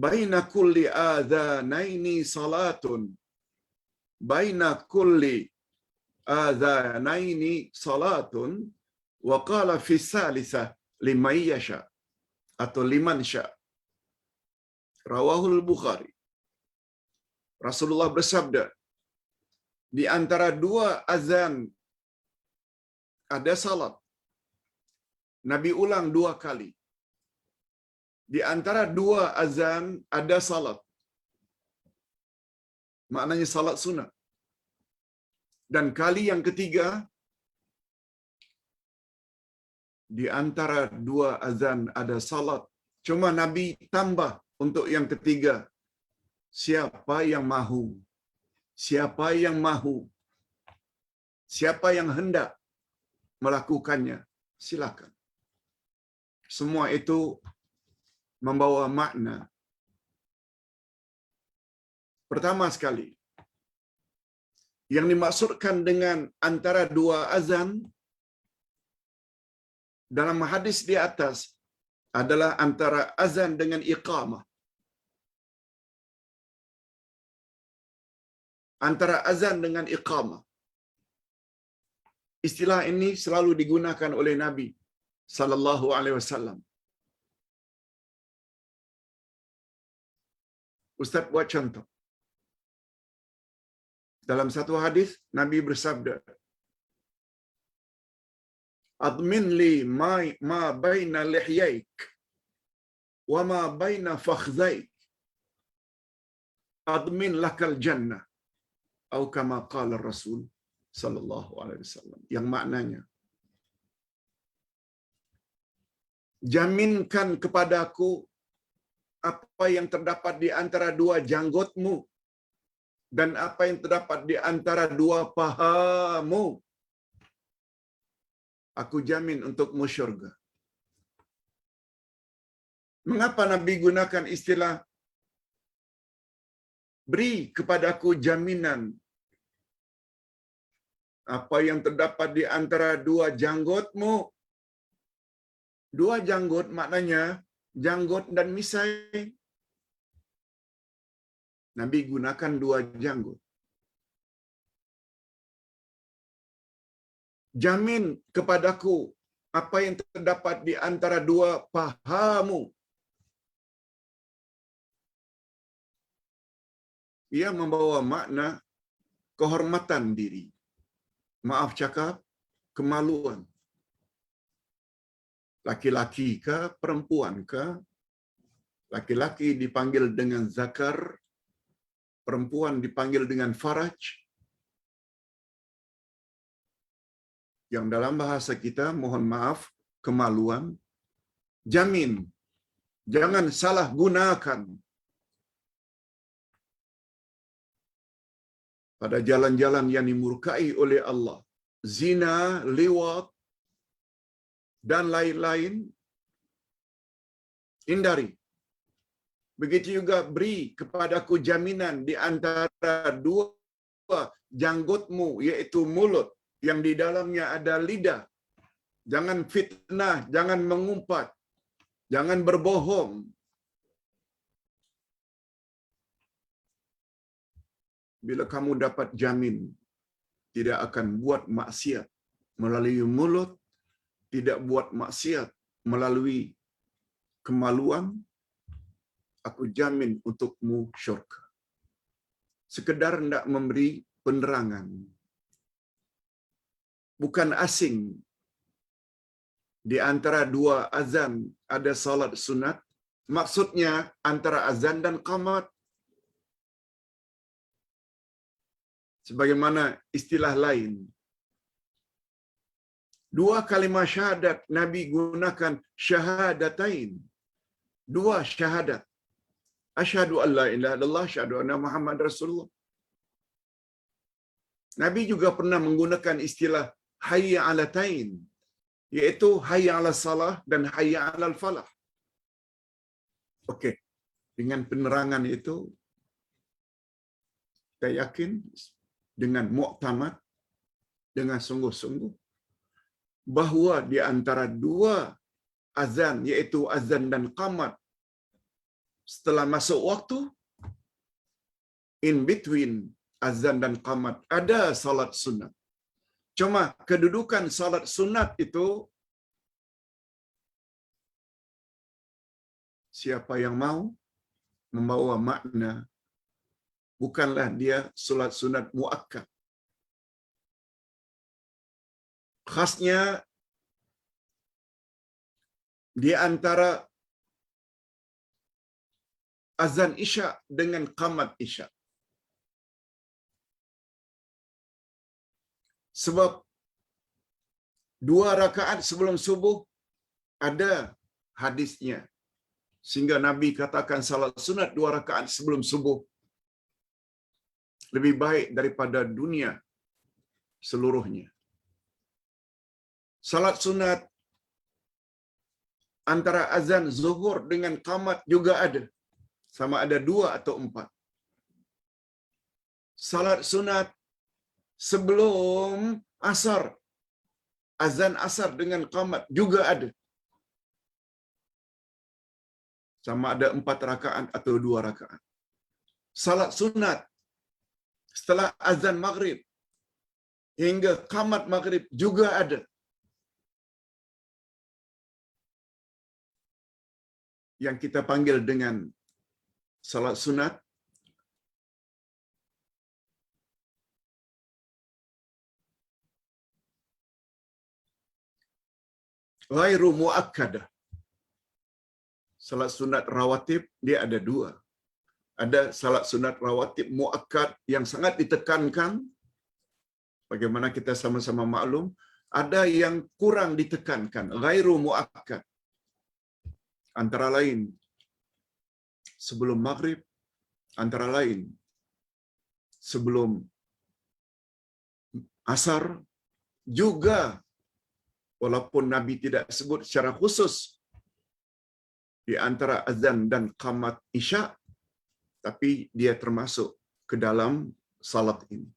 baina kulli adhanaini salatun, baina kulli adhanaini salatun, wa qala fi salisah liman yasha atau liman sya. Rawahul Bukhari. Rasulullah bersabda, di antara dua azan ada salat. Nabi ulang dua kali. Di antara dua azan ada salat. Maknanya salat sunat. Dan kali yang ketiga, di antara dua azan ada salat. Cuma Nabi tambah untuk yang ketiga. Siapa yang mahu? Siapa yang mahu? Siapa yang hendak melakukannya? Silakan. Semua itu membawa makna. Pertama sekali, yang dimaksudkan dengan antara dua azan dalam hadis di atas adalah antara azan dengan iqamah. Antara azan dengan iqamah. Istilah ini selalu digunakan oleh Nabi sallallahu alaihi wasallam. Ustaz buat contoh. Dalam satu hadis Nabi bersabda, admin li ma baina lihyaik wa ma baina fakhzaik admin lakal jannah, atau kama qala Rasul sallallahu alaihi wasallam. Yang maknanya, jaminkan kepadaku apa yang terdapat di antara dua janggutmu dan apa yang terdapat di antara dua pahamu. Aku jamin untukmu syurga. Mengapa Nabi gunakan istilah beri kepadaku jaminan apa yang terdapat di antara dua janggutmu? Dua janggut maknanya janggut dan misai. Nabi gunakan dua janggut. Jamin kepadaku apa yang terdapat di antara dua pahamu. Ia membawa makna kehormatan diri. Maaf cakap, kemaluan. Laki-laki ke, perempuan ke? Laki-laki dipanggil dengan zakar, perempuan dipanggil dengan faraj. Yang dalam bahasa kita, mohon maaf, kemaluan. Jamin, jangan salah gunakan pada jalan-jalan yang dimurkai oleh Allah. Zina, liwat, dan lain-lain, hindari. Begitu juga beri kepadaku jaminan di antara dua janggutmu, yaitu mulut, yang di dalamnya ada lidah. Jangan fitnah, jangan mengumpat, jangan berbohong. Bila kamu dapat jamin tidak akan buat maksiat melalui mulut, tidak buat maksiat melalui kemaluan, aku jamin untukmu syurga. Sekedar hendak memberi penerangan. Bukan asing. Di antara dua azan ada salat sunat. Maksudnya antara azan dan qamat. Sebagaimana istilah lain, dua kalimat syahadat Nabi gunakan syahadatain. Dua syahadat. Asyhadu an la ilaha illallah, asyhadu anna Muhammad Rasulullah. Nabi juga pernah menggunakan istilah hayya 'alatain, iaitu hayya 'alas salah dan hayya 'alal falah. Okey, dengan penerangan itu saya yakin dengan muktamad, dengan sungguh-sungguh bahawa di antara dua azan, iaitu azan dan qamat, setelah masuk waktu, in between azan dan qamat, ada salat sunat. Cuma kedudukan salat sunat itu, siapa yang mau membawa makna, bukanlah dia salat sunat muakkad. Khasnya di antara azan isya dengan qamat isya. Sebab 2 rakaat sebelum subuh ada hadisnya. Sehingga Nabi katakan salat sunat 2 rakaat sebelum subuh lebih baik daripada dunia seluruhnya. Salat sunat antara azan zuhur dengan qamat juga ada. Sama ada 2 atau 4. Salat sunat sebelum asar, azan asar dengan qamat juga ada. Sama ada 4 rakaat atau 2 rakaat. Salat sunat setelah azan maghrib hingga qamat maghrib juga ada. Yang kita panggil dengan salat sunat ghairu muakkadah. Salat sunat rawatib dia ada 2. Ada salat sunat rawatib muakkad yang sangat ditekankan, bagaimana kita sama-sama maklum, ada yang kurang ditekankan, ghairu muakkad. Antara lain sebelum maghrib, antara lain sebelum asar, juga walaupun Nabi tidak sebut secara khusus di antara azan dan qamat isya, tapi dia termasuk ke dalam salat ini.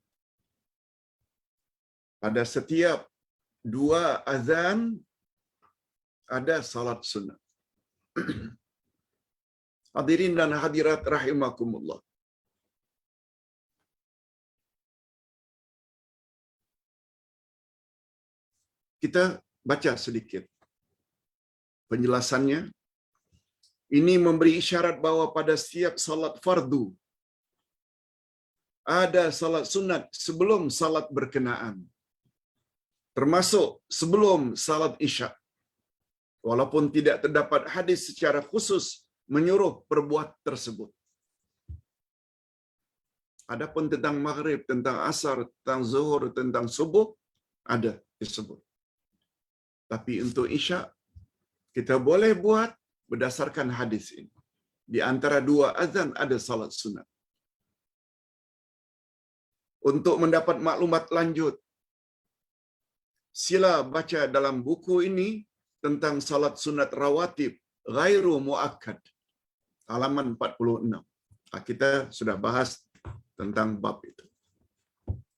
Pada setiap 2 azan ada salat sunat. Hadirin dan hadirat rahimakumullah. Kita baca sedikit penjelasannya. Ini memberi isyarat bahawa pada setiap salat fardu ada salat sunat sebelum salat berkenaan, termasuk sebelum salat isya. Walaupun tidak terdapat hadis secara khusus menyuruh perbuat tersebut. Adapun tentang maghrib, tentang asar, tentang zuhur, tentang subuh ada disebut. Tapi untuk isya kita boleh buat berdasarkan hadis ini. Di antara 2 azan ada salat sunat. Untuk mendapat maklumat lanjut, sila baca dalam buku ini tentang salat sunat rawatib ghairu muakkad, halaman 46. Kita sudah bahas tentang bab itu.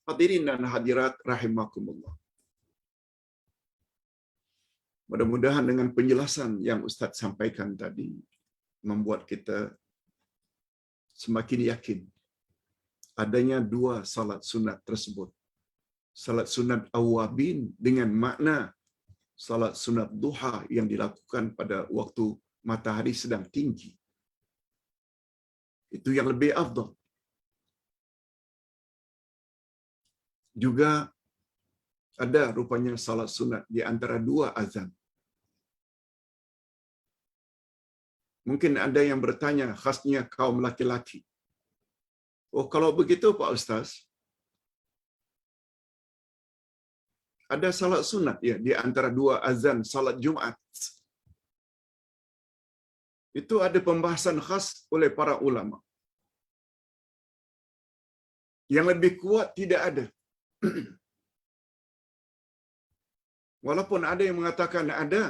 Hadirin dan hadirat rahimakumullah. Mudah-mudahan dengan penjelasan yang Ustaz sampaikan tadi membuat kita semakin yakin adanya 2 salat sunat tersebut. Salat sunat awwabin dengan makna salat sunat duha yang dilakukan pada waktu matahari sedang tinggi. Itu yang lebih afdal. Juga ada rupanya salat sunat di antara 2 azan. Mungkin ada yang bertanya, khasnya kaum laki-laki. Oh, kalau begitu Pak Ustaz, ada salat sunat ya di antara dua azan salat Jumat. Itu ada pembahasan khas oleh para ulama. Yang lebih kuat tidak ada. Walaupun ada yang mengatakan ada.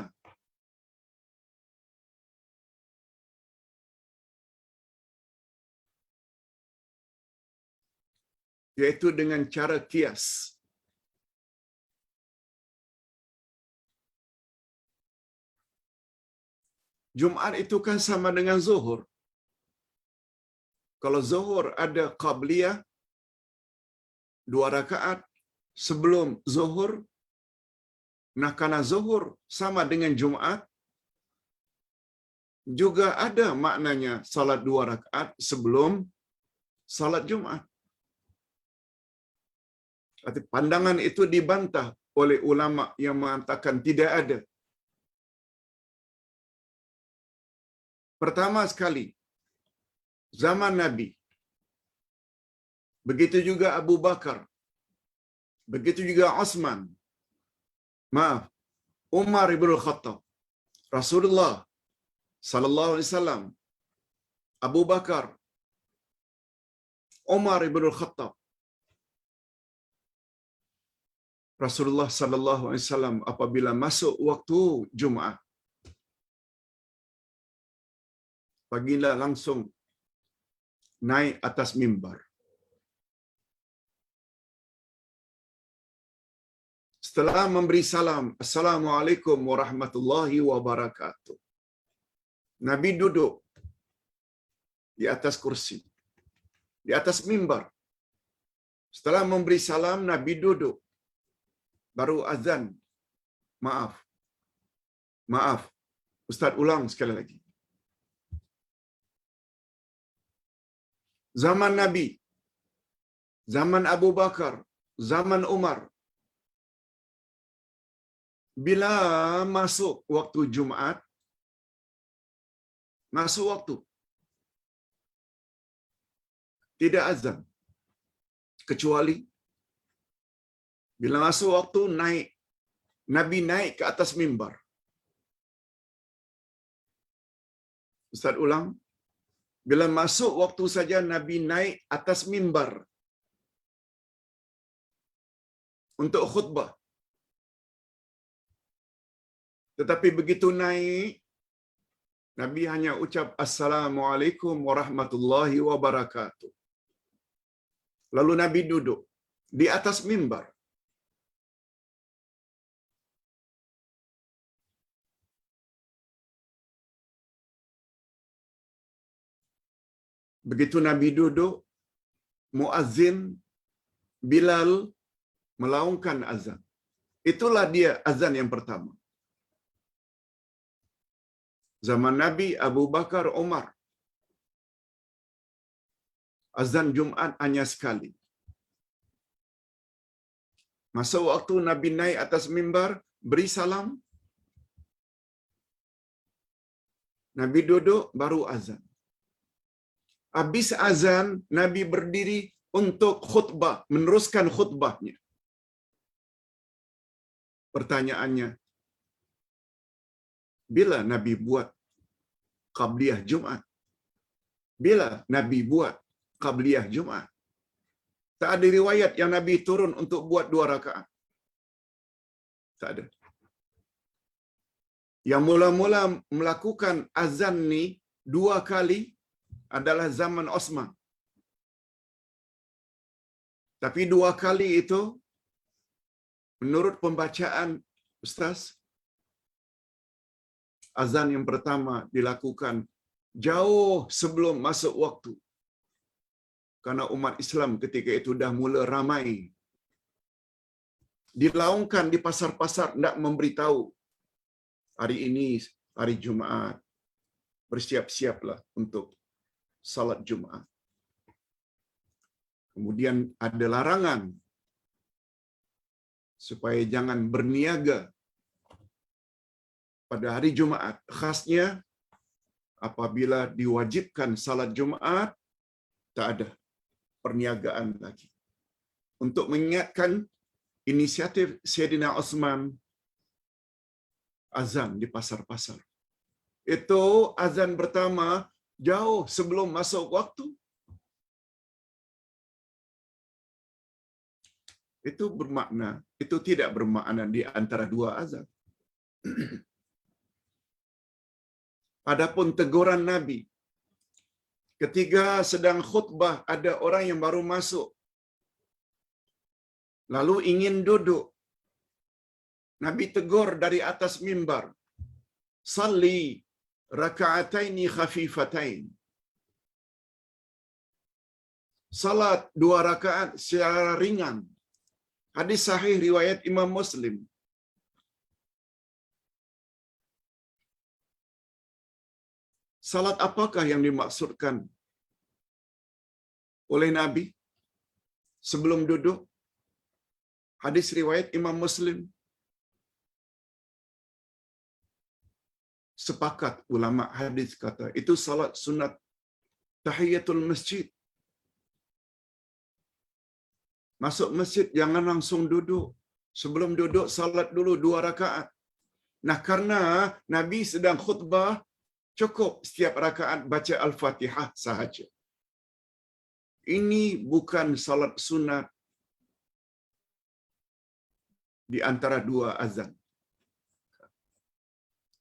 Yaitu dengan cara kias. Jumat itu kan sama dengan zuhur. Kalau zuhur ada qabliyah 2 rakaat sebelum zuhur, nah karena zuhur sama dengan Jumat, juga ada maknanya salat 2 rakaat sebelum salat Jumat. Tapi pandangan itu dibantah oleh ulama yang mengatakan tidak ada. Pertama sekali, zaman Nabi, begitu juga Abu Bakar, begitu juga Utsman, Umar ibn Khattab, Rasulullah sallallahu alaihi wasallam, Abu Bakar, Umar ibn Khattab, Rasulullah sallallahu alaihi wasallam apabila masuk waktu Jumat, baginda langsung naik atas mimbar. Setelah memberi salam, Assalamualaikum warahmatullahi wabarakatuh, Nabi duduk di atas kursi, di atas mimbar. Setelah memberi salam, Nabi duduk. Baru azan. Maaf. Ustaz ulang sekali lagi. Zaman Nabi, zaman Abu Bakar, zaman Umar, bila masuk waktu Jumat, masuk waktu, tidak azan. Kecuali bila masuk waktu naik, Nabi naik ke atas mimbar. Ustaz ulang. Bila masuk waktu saja Nabi naik atas mimbar untuk khutbah. Tetapi begitu naik, Nabi hanya ucap Assalamualaikum warahmatullahi wabarakatuh. Lalu Nabi duduk di atas mimbar. Begitu Nabi duduk, muazzin Bilal melaungkan azan. Itulah dia azan yang pertama. Zaman Nabi, Abu Bakar, Umar, azan Jumat hanya sekali. Masa waktu Nabi naik atas mimbar, beri salam, Nabi duduk, baru azan. Habis azan, Nabi berdiri untuk khutbah, meneruskan khutbahnya. Pertanyaannya, bila Nabi buat qabliyah Jumat? Bila Nabi buat qabliyah Jumat? Tak ada riwayat yang Nabi turun untuk buat 2 rakaat. Tak ada. Yang mula-mula melakukan azan ni 2 kali adalah zaman Osman. Tapi 2 kali itu, menurut pembacaan Ustaz, azan yang pertama dilakukan jauh sebelum masuk waktu. Karena umat Islam ketika itu dah mula ramai. Dilaungkan di pasar-pasar, tidak memberitahu. Hari ini, hari Jumaat. Bersiap-siaplah untuk salat Jumaat. Kemudian ada larangan supaya jangan berniaga pada hari Jumaat. Khasnya apabila diwajibkan salat Jumaat, tak ada perniagaan lagi. Untuk mengingatkan inisiatif Sayyidina Utsman azan di pasar-pasar. Itu azan pertama jauh sebelum masuk waktu. Itu bermakna, itu tidak bermakna di antara dua azan. Adapun teguran Nabi, ketika sedang khutbah ada orang yang baru masuk, lalu ingin duduk, Nabi tegur dari atas mimbar, "Salli raka'ataini khafifatain." Salat 2 rakaat secara ringan. Hadis sahih riwayat Imam Muslim. Salat apakah yang dimaksudkan oleh Nabi sebelum duduk? Hadis riwayat Imam Muslim. Sepakat ulama hadis kata itu salat sunat tahiyatul masjid. Masuk masjid jangan langsung duduk. Sebelum duduk salat dulu 2 rakaat. Nah, karena Nabi sedang khutbah, cukup setiap rakaat baca Al-Fatihah sahaja. Ini bukan salat sunat di antara 2 azan.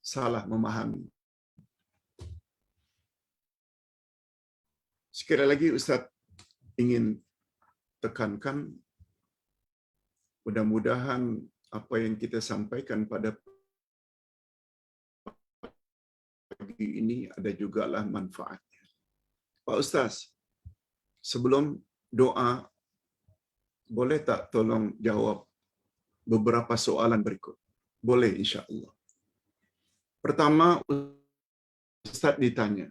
Salah memahami. Sekali lagi Ustaz ingin tekankan, mudah-mudahan apa yang kita sampaikan pada pagi ini ada jugalah manfaatnya. Pak Ustaz, sebelum doa, boleh tak tolong jawab beberapa soalan berikut? Boleh insya-Allah. Pertama, Ustaz ditanya,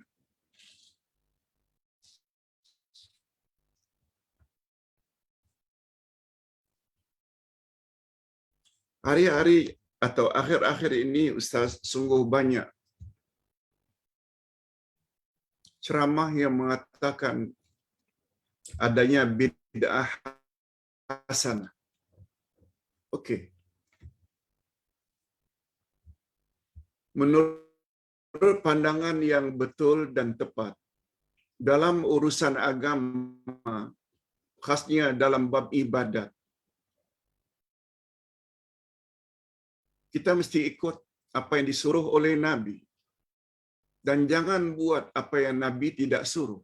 hari-hari atau akhir-akhir ini Ustaz sungguh banyak ceramah yang mengatakan adanya bid'ah hasanah. Okey. Menurut pandangan yang betul dan tepat dalam urusan agama, khasnya dalam bab ibadat, kita mesti ikut apa yang disuruh oleh Nabi dan jangan buat apa yang Nabi tidak suruh.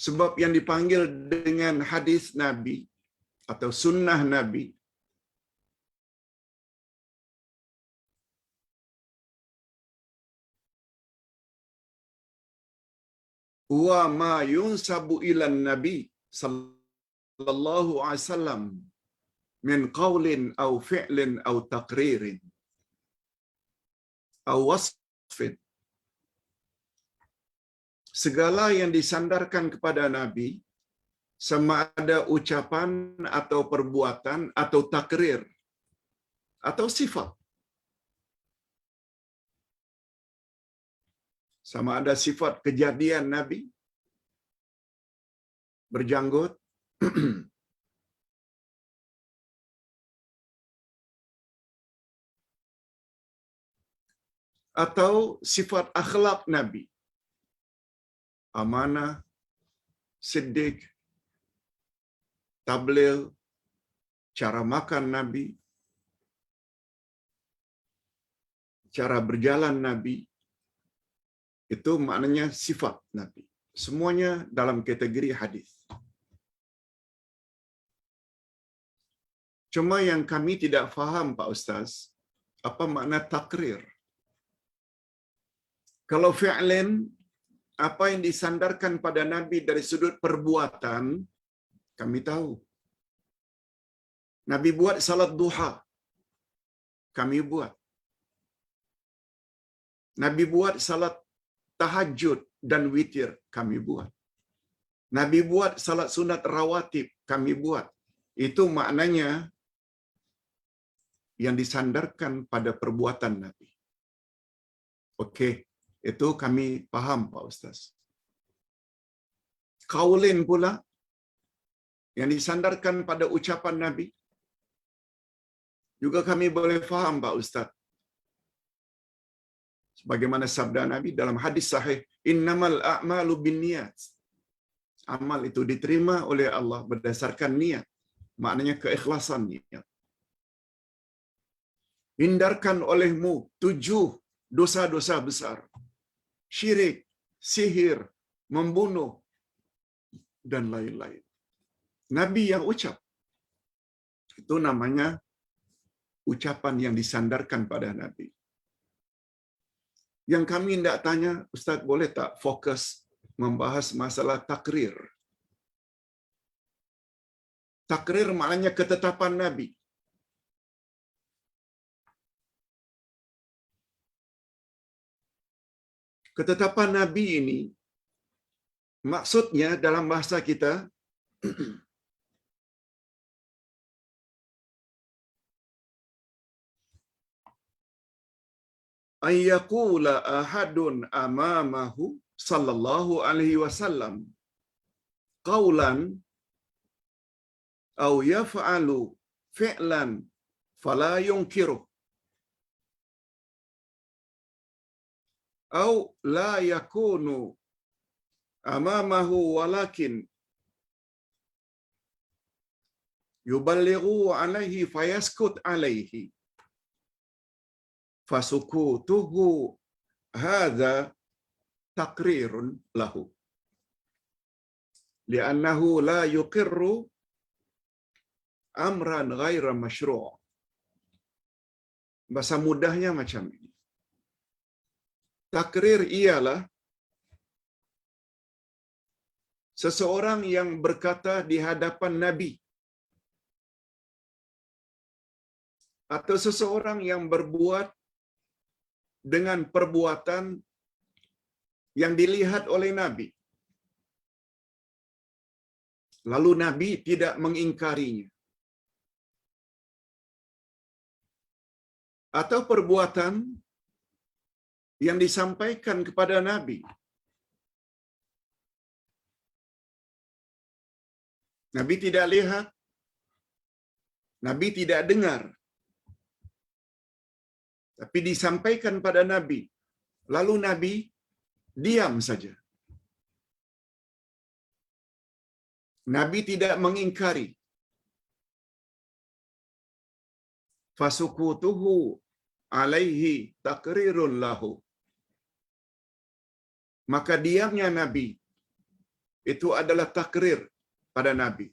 Sebab yang dipanggil dengan hadis Nabi atau sunnah Nabi huwa ma yunsabu ila Nabi sallallahu alaihi wasallam min qaulin aw fi'lin aw taqririn aw wasfin. Segala yang disandarkan kepada Nabi, sama ada ucapan atau perbuatan atau takrir atau sifat. Sama ada sifat kejadian Nabi berjanggut, atau sifat akhlak Nabi, amanah, siddiq, tabligh, cara makan Nabi, cara berjalan Nabi, itu maknanya sifat Nabi. Semuanya dalam kategori hadis. Cuma yang kami tidak faham Pak Ustaz, apa makna takrir? Kalau fi'lin, apa yang disandarkan pada Nabi dari sudut perbuatan, kami tahu. Nabi buat salat duha, kami buat. Nabi buat salat tahajud dan witir, kami buat. Nabi buat salat sunat rawatib, kami buat. Itu maknanya yang disandarkan pada perbuatan Nabi. Okey, itu kami paham Pak Ustaz. qaulin pula yang disandarkan pada ucapan Nabi. Juga kami boleh faham, Pak Ustaz. Sebagaimana sabda Nabi dalam hadis sahih, innamal a'malu binniyat. Amal itu diterima oleh Allah berdasarkan niat. Maknanya keikhlasan niat. Hindarkan olehmu 7 dosa-dosa besar. Syirik, sihir, membunuh, dan lain-lain. Nabi yang ucap. Itu namanya ucapan yang disandarkan pada Nabi. Yang kami hendak tanya, Ustaz boleh tak fokus membahas masalah takrir? Takrir maknanya ketetapan Nabi. Ketetapan Nabi ini, maksudnya dalam bahasa kita, ayyakula ahadun amamahu sallallahu alaihi wasallam qawlan au yaf'alu fi'lan fala yunkiru au la yakunu amamahu walakin yuballighu alaihi fayaskut alaihi fasukutuhu hadza taqrirun lahu li'annahu la yuqirru amran ghaira masyru'. Bahasa mudahnya macam ini. Takrir ialah seseorang yang berkata di hadapan Nabi atau seseorang yang berbuat dengan perbuatan yang dilihat oleh Nabi. Lalu Nabi tidak mengingkarinya. Atau perbuatan yang disampaikan kepada Nabi. Nabi tidak lihat, Nabi tidak dengar. Tapi disampaikan pada Nabi. Lalu Nabi diam saja. Nabi tidak mengingkari. Fasukutuhu alaihi takrirun lahu. Maka diamnya Nabi itu adalah takrir pada Nabi.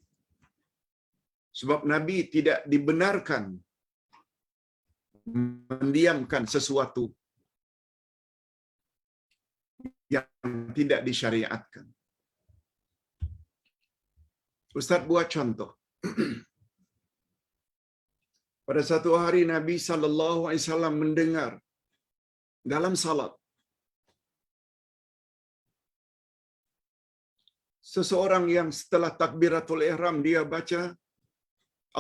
Sebab Nabi tidak dibenarkan mendiamkan sesuatu yang tidak disyariatkan. Ustaz buat contoh. Pada satu hari Nabi sallallahu alaihi wasallam mendengar dalam salat seseorang yang setelah takbiratul ihram dia baca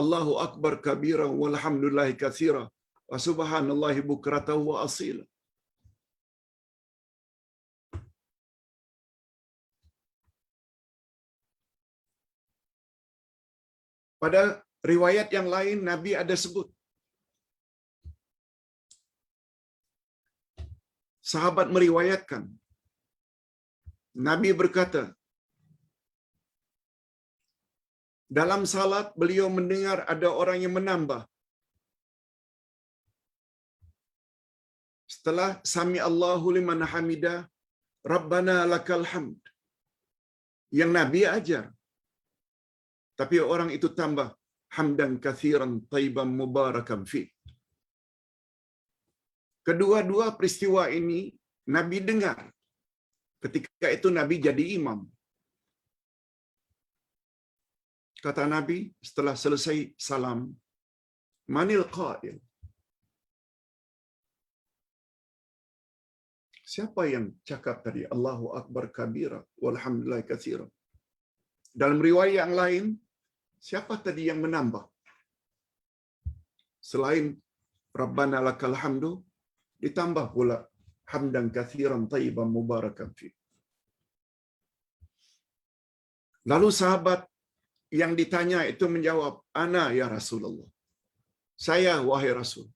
Allahu akbar kabira walhamdulillahi katsira wa subhanallahi bukratan wa asila. Pada riwayat yang lain Nabi ada sebut. Sahabat meriwayatkan. Nabi berkata, dalam salat beliau mendengar ada orang yang menambah. Setelah sami Allahu liman hamidah, Rabbana lakal hamd. Yang Nabi ajar. Tapi orang itu tambah hamdan katsiran thayyiban mubarakan fi. Kedua-dua peristiwa ini Nabi dengar. Ketika itu Nabi jadi imam. Kata Nabi setelah selesai salam, manil qail? Siapa yang cakap tadi Allahu akbar kabira walhamdulillahi katsira? Dalam riwayat yang lain, siapa tadi yang menambah? Selain Rabbana lakal hamdu, ditambah pula hamdan katsiran thayyiban mubarakan fi. Lalu sahabat yang ditanya itu menjawab, "Ana ya Rasulullah." Saya wahai Rasul.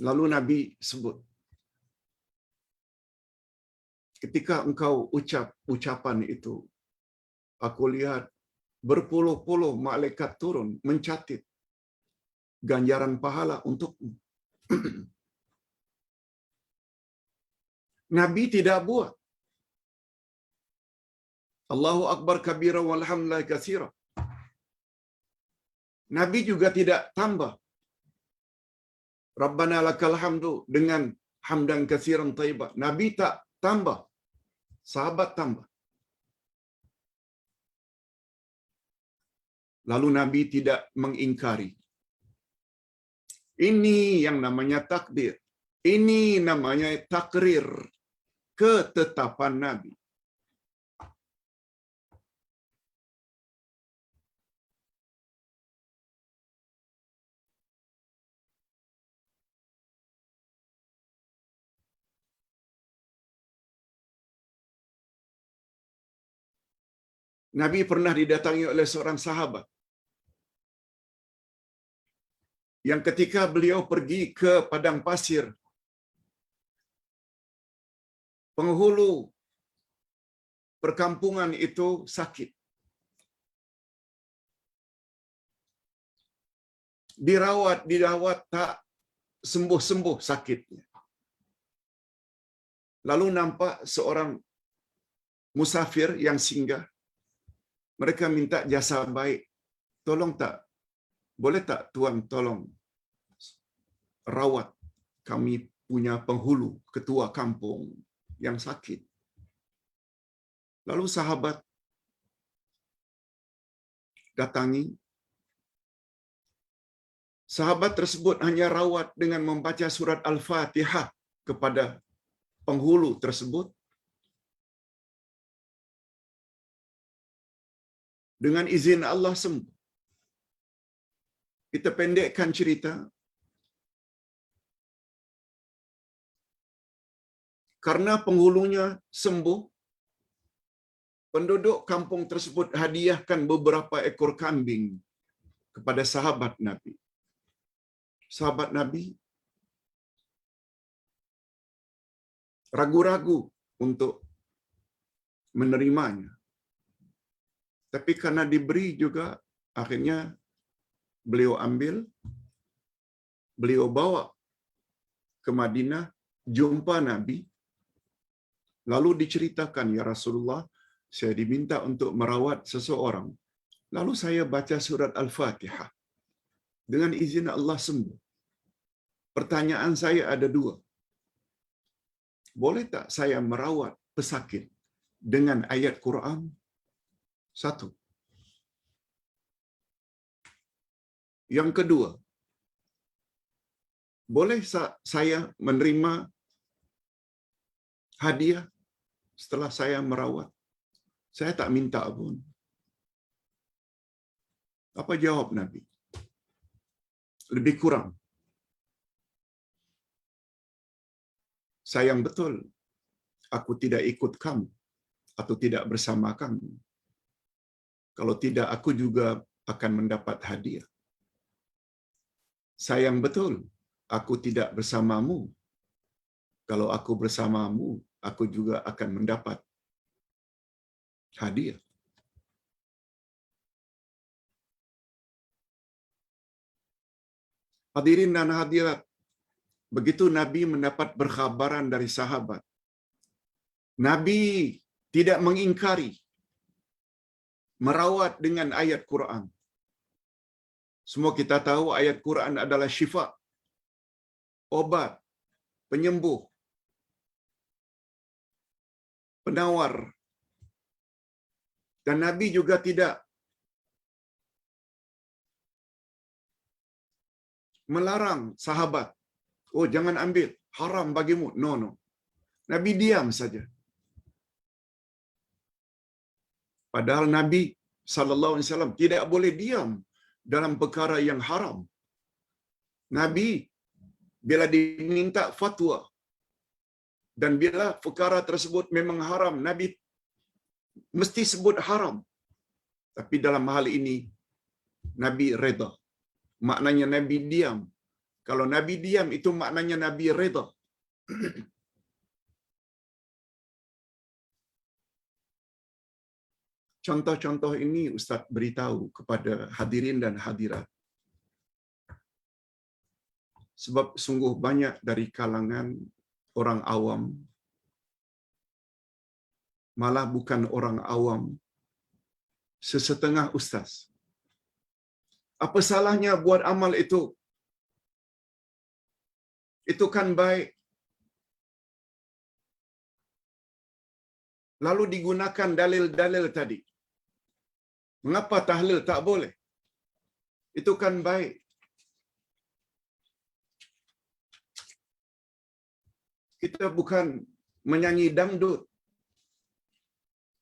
Lalu Nabi sebut, ketika engkau ucap ucapan itu, aku lihat berpuluh-puluh malaikat turun mencatat ganjaran pahala untukmu. Nabi tidak buat Allahu Akbar kabira walhamdulillah katsira. Nabi juga tidak tambah Rabbana lakal hamdu dengan hamdan katsiran thayyiban. Nabi tak tambah. Sahabat tambah. Lalu Nabi tidak mengingkari. Ini yang namanya takdir. Ini namanya takrir ketetapan Nabi. Nabi pernah didatangi oleh seorang sahabat yang ketika beliau pergi ke padang pasir, penghulu perkampungan itu sakit. Dirawat tak sembuh-sembuh sakitnya. Lalu nampak seorang musafir yang singgah. Mereka minta jasa baik. Tolong tak? Boleh tak tuan tolong rawat kami punya penghulu, ketua kampung yang sakit. Lalu sahabat datangi. Sahabat tersebut hanya rawat dengan membaca surat Al-Fatihah kepada penghulu tersebut. Dengan izin Allah sembuh. Kita pendekkan cerita. Karena penghulunya sembuh, penduduk kampung tersebut hadiahkan beberapa ekor kambing kepada sahabat Nabi. Sahabat Nabi ragu-ragu untuk menerimanya. Tapi karena diberi juga, akhirnya beliau ambil, beliau bawa ke Madinah, jumpa Nabi, lalu diceritakan, ya Rasulullah, saya diminta untuk merawat seseorang. Lalu saya baca surat Al-Fatihah. Dengan izin Allah sembuh. Pertanyaan saya ada dua. Boleh tak saya merawat pesakit dengan ayat Quran? Satu. Yang kedua, boleh saya menerima hadiah setelah saya merawat? Saya tak minta pun. Apa jawab Nabi? Lebih kurang. Sayang betul, aku tidak ikut kamu atau tidak bersama kamu. Kalau tidak, aku juga akan mendapat hadiah. Sayang betul, aku tidak bersamamu. Kalau aku bersamamu, aku juga akan mendapat hadiah. Hadirin dan hadirat, begitu Nabi mendapat berkhabaran dari sahabat, Nabi tidak mengingkari merawat dengan ayat Quran. Semua kita tahu ayat Quran adalah syifa, obat, penyembuh, penawar. Dan Nabi juga tidak melarang sahabat, oh jangan ambil, haram bagimu. No. Nabi diam saja. Padahal Nabi SAW tidak boleh diam dalam perkara yang haram. Nabi bila diminta fatwa dan bila perkara tersebut memang haram, Nabi mesti sebut haram. Tapi dalam hal ini Nabi redha. Maknanya Nabi diam. Kalau Nabi diam itu maknanya Nabi redha. Contoh-contoh ini Ustaz beritahu kepada hadirin dan hadirat. Sebab sungguh banyak dari kalangan orang awam, malah bukan orang awam, sesetengah ustaz. Apa salahnya buat amal itu? Itu kan baik. Lalu digunakan dalil-dalil tadi. Mengapa tahlil tak boleh? Itu kan baik. Kita bukan menyanyi dangdut.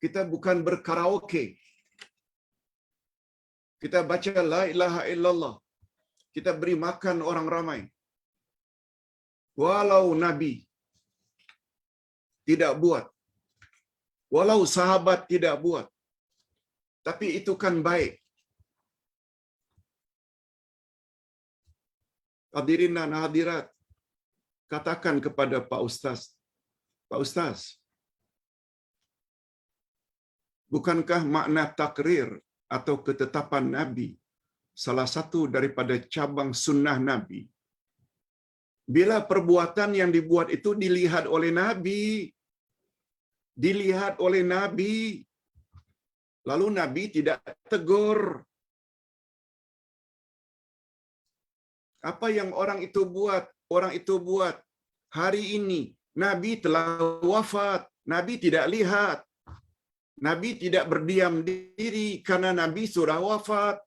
Kita bukan berkaraoke. Kita baca la ilaha illallah. Kita beri makan orang ramai. Walau Nabi tidak buat, walau sahabat tidak buat, tapi itu kan baik. Hadirin dan hadirat, katakan kepada Pak Ustaz, Pak Ustaz, bukankah makna takrir atau ketetapan Nabi salah satu daripada cabang sunnah Nabi? Bila perbuatan yang dibuat itu dilihat oleh Nabi, lalu Nabi tidak tegur. Apa yang orang itu buat hari ini, Nabi telah wafat, Nabi tidak lihat. Nabi tidak berdiam diri karena Nabi sudah wafat.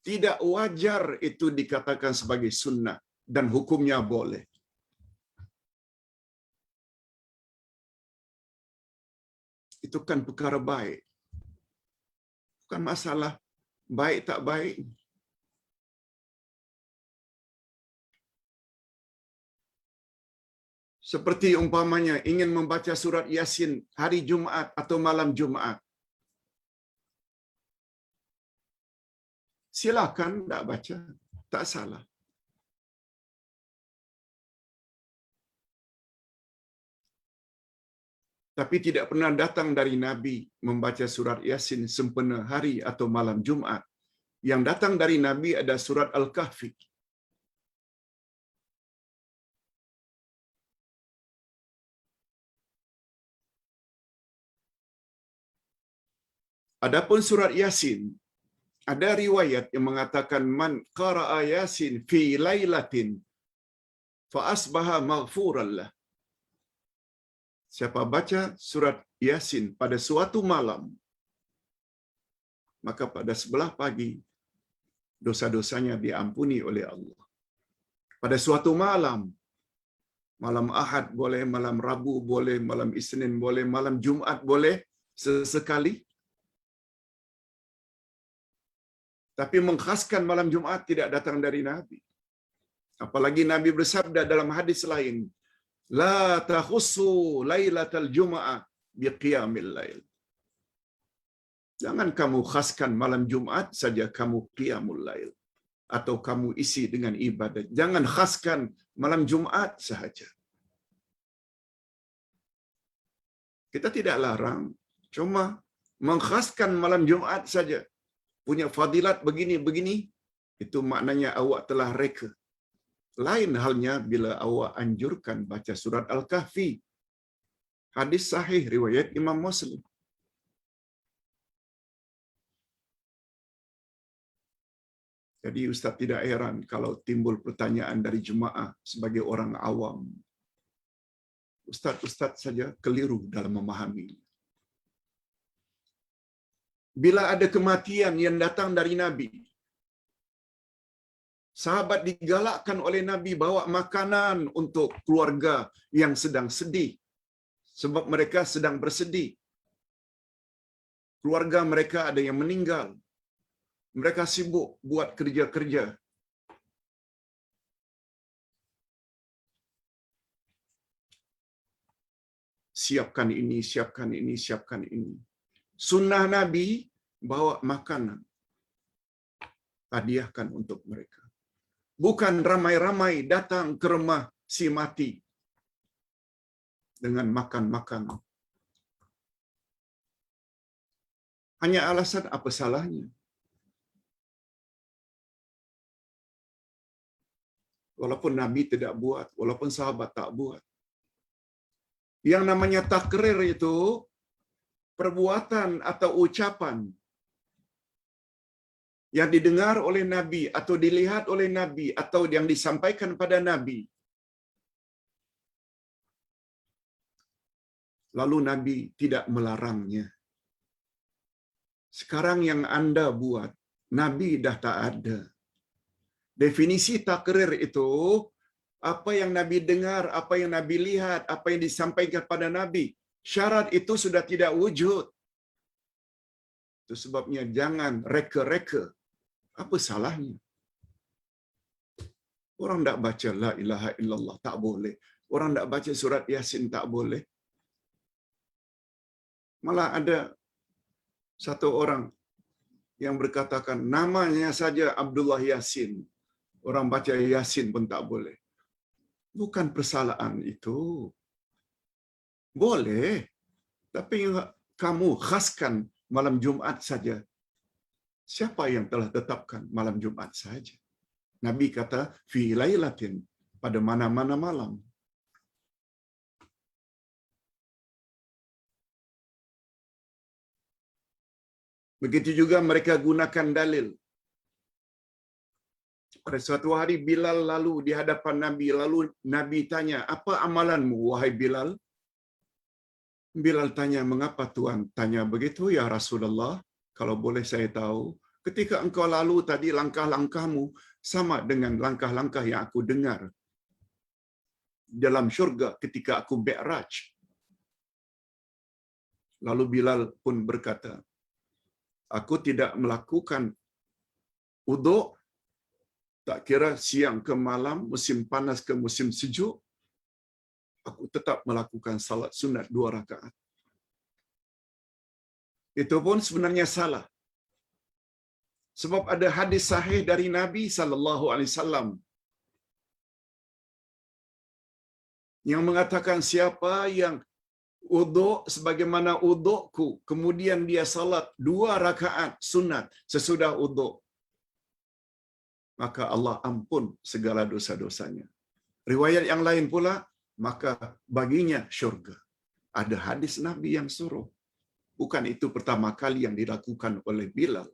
Tidak wajar itu dikatakan sebagai sunnah dan hukumnya boleh. Itu kan perkara baik. Bukan masalah baik tak baik. Seperti umpamanya ingin membaca surat Yasin hari Jumaat atau malam Jumaat. Silakan tak baca, tak salah. Tapi tidak pernah datang dari Nabi membaca surat Yasin sempena hari atau malam Jumaat. Yang datang dari Nabi ada surat Al-Kahfi. Adapun surat Yasin, ada riwayat yang mengatakan man qara'a Yasin fi lailatin fa asbaha maghfuran lah. Siapa baca surat Yasin pada suatu malam, maka pada sebelah pagi dosa-dosanya diampuni oleh Allah. Pada suatu malam, malam Ahad boleh, malam Rabu boleh, malam Isnin boleh, malam Jumaat boleh sesekali. Tapi mengkhaskan malam Jumaat tidak datang dari Nabi. Apalagi Nabi bersabda dalam hadis lain, la takhussu lailatal Jum'ah biqiyamil lail. Jangan kamu khaskan malam Jumaat saja kamu qiyamul lail atau kamu isi dengan ibadat. Jangan khaskan malam Jumaat sahaja. Kita tidak larang, cuma mengkhaskan malam Jumaat saja. Punya fadilat begini-begini, itu maknanya awak telah reka. Lain halnya bila awak anjurkan baca surat Al-Kahfi. Hadis sahih riwayat Imam Muslim. Jadi Ustaz tidak heran kalau timbul pertanyaan dari jemaah sebagai orang awam. Ustaz saja keliru dalam memahami. Bila ada kematian yang datang dari Nabi, sahabat digalakkan oleh Nabi bawa makanan untuk keluarga yang sedang sedih. Sebab mereka sedang bersedih. Keluarga mereka ada yang meninggal. Mereka sibuk buat kerja-kerja. siapkan ini, siapkan ini, siapkan ini. Sunnah Nabi, bawa makanan, hadiahkan untuk mereka. Bukan ramai-ramai datang ke rumah si mati dengan makan-makan. Hanya alasan apa salahnya? Walaupun Nabi tidak buat, walaupun sahabat tak buat. Yang namanya takrir itu perbuatan atau ucapan yang didengar oleh Nabi atau dilihat oleh Nabi atau yang disampaikan pada Nabi. Lalu Nabi tidak melarangnya. Sekarang yang Anda buat, Nabi dah tak ada. Definisi takrir itu, apa yang Nabi dengar, apa yang Nabi lihat, apa yang disampaikan pada Nabi. Syarat itu sudah tidak wujud. Itu sebabnya jangan reka-reka. Apa salahnya? Orang tak baca la ilaha illallah, tak boleh. Orang tak baca surat Yasin, tak boleh. Malah ada satu orang yang berkatakan, namanya saja Abdullah Yasin. Orang baca Yasin pun tak boleh. Bukan persalahan itu. Boleh. Tapi kamu khaskan malam Jumat saja. Siapa yang telah tetapkan malam Jumat saja? Nabi kata, fi lailatin, pada mana-mana malam. Begitu juga mereka gunakan dalil. Pada suatu hari Bilal lalu di hadapan Nabi, lalu Nabi tanya, apa amalanmu wahai Bilal? Bilal tanya, mengapa Tuhan tanya begitu ya Rasulullah? Kalau boleh saya tahu, ketika engkau lalu tadi langkah-langkahmu sama dengan langkah-langkah yang aku dengar dalam syurga ketika aku Mi'raj. Lalu Bilal pun berkata, aku tidak melakukan wuduk, tak kira siang ke malam, musim panas ke musim sejuk, aku tetap melakukan salat sunat 2 rakaat. Itu pun sebenarnya salah. Sebab ada hadis sahih dari Nabi sallallahu alaihi wasallam yang mengatakan siapa yang wuduk sebagaimana wudukku, kemudian dia salat 2 rakaat sunat sesudah wuduk, maka Allah ampun segala dosa-dosanya. Riwayat yang lain pula, maka baginya syurga. Ada hadis Nabi yang suruh. Bukan itu pertama kali yang dilakukan oleh Bilal.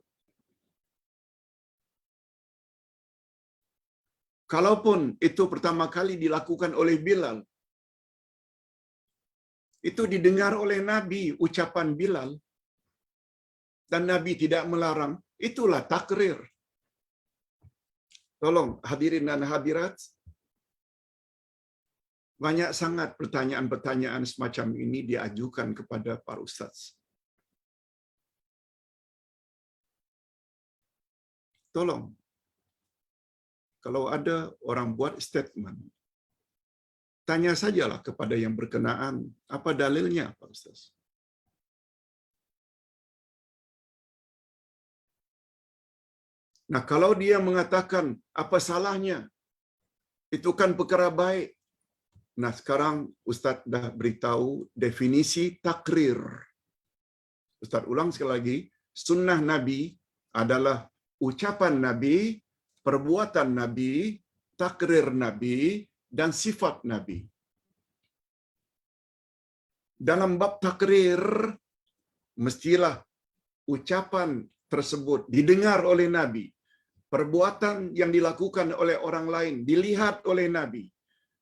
Kalaupun itu pertama kali dilakukan oleh Bilal, itu didengar oleh Nabi ucapan Bilal, dan Nabi tidak melarang, itulah takrir. Tolong hadirin dan hadirat, banyak sangat pertanyaan-pertanyaan semacam ini diajukan kepada para ustaz. Tolong, kalau ada orang buat statement, tanya sajalah kepada yang berkenaan, apa dalilnya Pak Ustaz? Nah, kalau dia mengatakan apa salahnya, itu kan perkara baik. Nah, sekarang Ustaz dah beritahu definisi takrir. Ustaz ulang sekali lagi, sunnah Nabi adalah ucapan Nabi, perbuatan Nabi, takrir Nabi, dan sifat Nabi. Dalam bab takrir, mestilah ucapan tersebut didengar oleh Nabi, perbuatan yang dilakukan oleh orang lain dilihat oleh Nabi,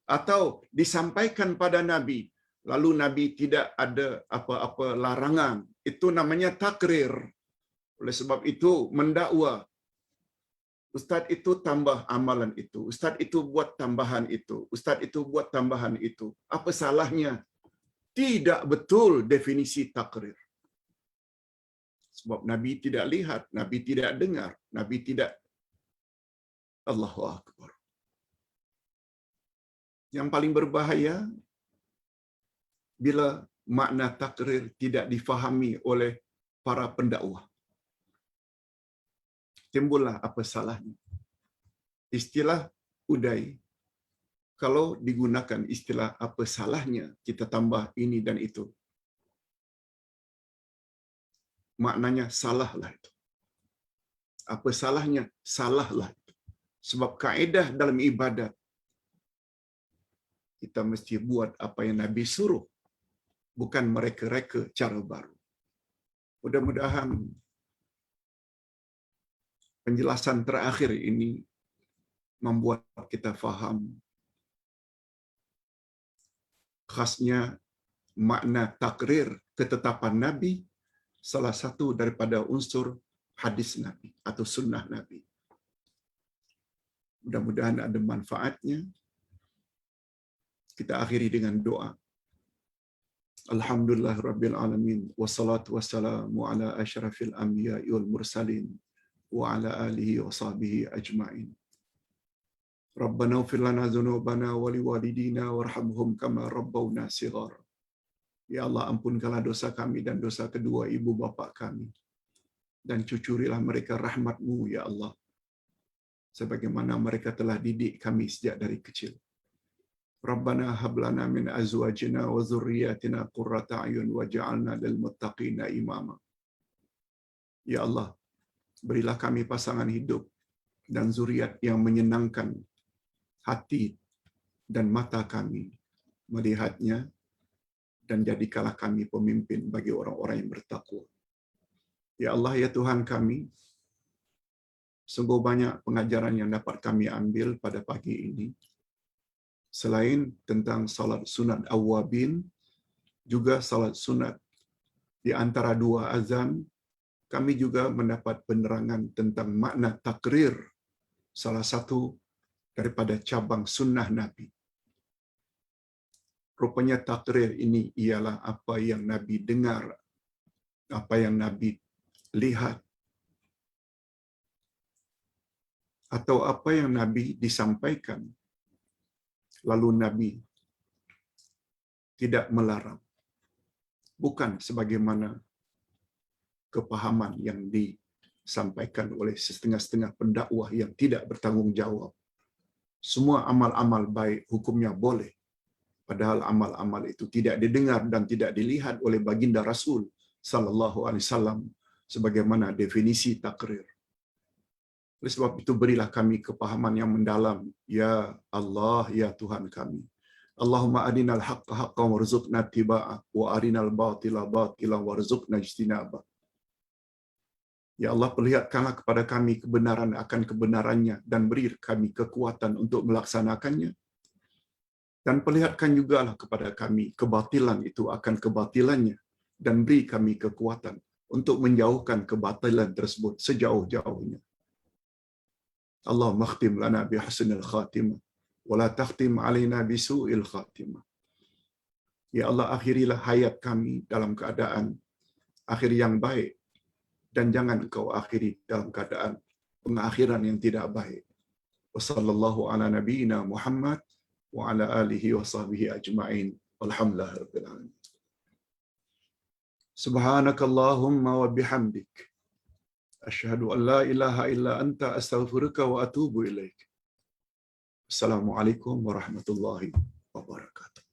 atau disampaikan pada Nabi, lalu Nabi tidak ada apa-apa larangan. Itu namanya takrir. Oleh sebab itu, mendakwa, Ustaz itu tambah amalan itu, Ustaz itu buat tambahan itu, Ustaz itu buat tambahan itu. Apa salahnya? Tidak betul definisi takrir. Sebab Nabi tidak lihat, Nabi tidak dengar, Nabi tidak. Allahu Akbar. Yang paling berbahaya, bila makna takrir tidak difahami oleh para pendakwah. Timbullah apa salahnya. Istilah udai, kalau digunakan istilah apa salahnya kita tambah ini dan itu, maknanya salahlah itu. Apa salahnya? Salahlah itu. Sebab kaedah dalam ibadat, kita mesti buat apa yang Nabi suruh, bukan mereka-reka cara baru. Mudah-mudahan penjelasan terakhir ini membuat kita faham khasnya makna takrir ketetapan Nabi, salah satu daripada unsur hadis Nabi atau sunnah Nabi. Mudah-mudahan ada manfaatnya. Kita akhiri dengan doa. Alhamdulillah Rabbil Alamin. Wassalatu wassalamu ala asyrafil anbiya'i wal mursalin. Wa ala alihi wa sahbihi ajma'in. Rabbana ighfir lana dhunubana wa liwalidina warhamhum kama rabbawna shighara. Ya Allah, ampunkanlah dosa kami dan dosa kedua ibu bapa kami. Dan cucurilah mereka rahmat-Mu, ya Allah. Sebagaimana mereka telah didik kami sejak dari kecil. Rabbana hab lana min azwajina wa dhurriyyatina qurrata a'yun waj'alna lil muttaqina imama. Ya Allah, berilah kami pasangan hidup dan zuriat yang menyenangkan hati dan mata kami melihatnya, dan jadikanlah kami pemimpin bagi orang-orang yang bertakwa. Ya Allah, ya Tuhan kami, sungguh banyak pengajaran yang dapat kami ambil pada pagi ini. Selain tentang salat sunat awwabin, juga salat sunat di antara dua azan, kami juga mendapat penerangan tentang makna takrir, salah satu daripada cabang sunnah Nabi. Rupanya takrir ini ialah apa yang Nabi dengar, apa yang Nabi lihat, atau apa yang Nabi disampaikan, lalu Nabi tidak melarang. Bukan sebagaimana kepahaman yang disampaikan oleh setengah-setengah pendakwah yang tidak bertanggung jawab. Semua amal-amal baik hukumnya boleh, padahal amal-amal itu tidak didengar dan tidak dilihat oleh baginda Rasul sallallahu alaihi wasallam sebagaimana definisi takrir. Oleh sebab itu, berilah kami kepahaman yang mendalam, ya Allah, ya Tuhan kami. Allahumma arinal haqqa haqqan warzuqna ittiba'ah wa arinal batila batilan warzuqna ijtinabah. Ya Allah, perlihatkanlah kepada kami kebenaran akan kebenarannya dan beri kami kekuatan untuk melaksanakannya. Dan perlihatkan jugalah kepada kami kebatilan itu akan kebatilannya dan beri kami kekuatan untuk menjauhkan kebatilan tersebut sejauh-jauhnya. Allahumma khtim lana bi husnil khatimah wa la takhtim alaina bi su'il khatimah. Ya Allah, akhirilah hayat kami dalam keadaan akhir yang baik, dan jangan Engkau akhiri dalam keadaan pengakhiran yang tidak baik. Wassallallahu ala nabiyyina Muhammad wa ala alihi wa sahbihi ajma'in. Alhamdulillahirabbil alamin. Subhanakallahumma wa bihamdik, asyhadu an la ilaha illa anta astaghfiruka wa atubu ilaik. Assalamualaikum warahmatullahi wabarakatuh.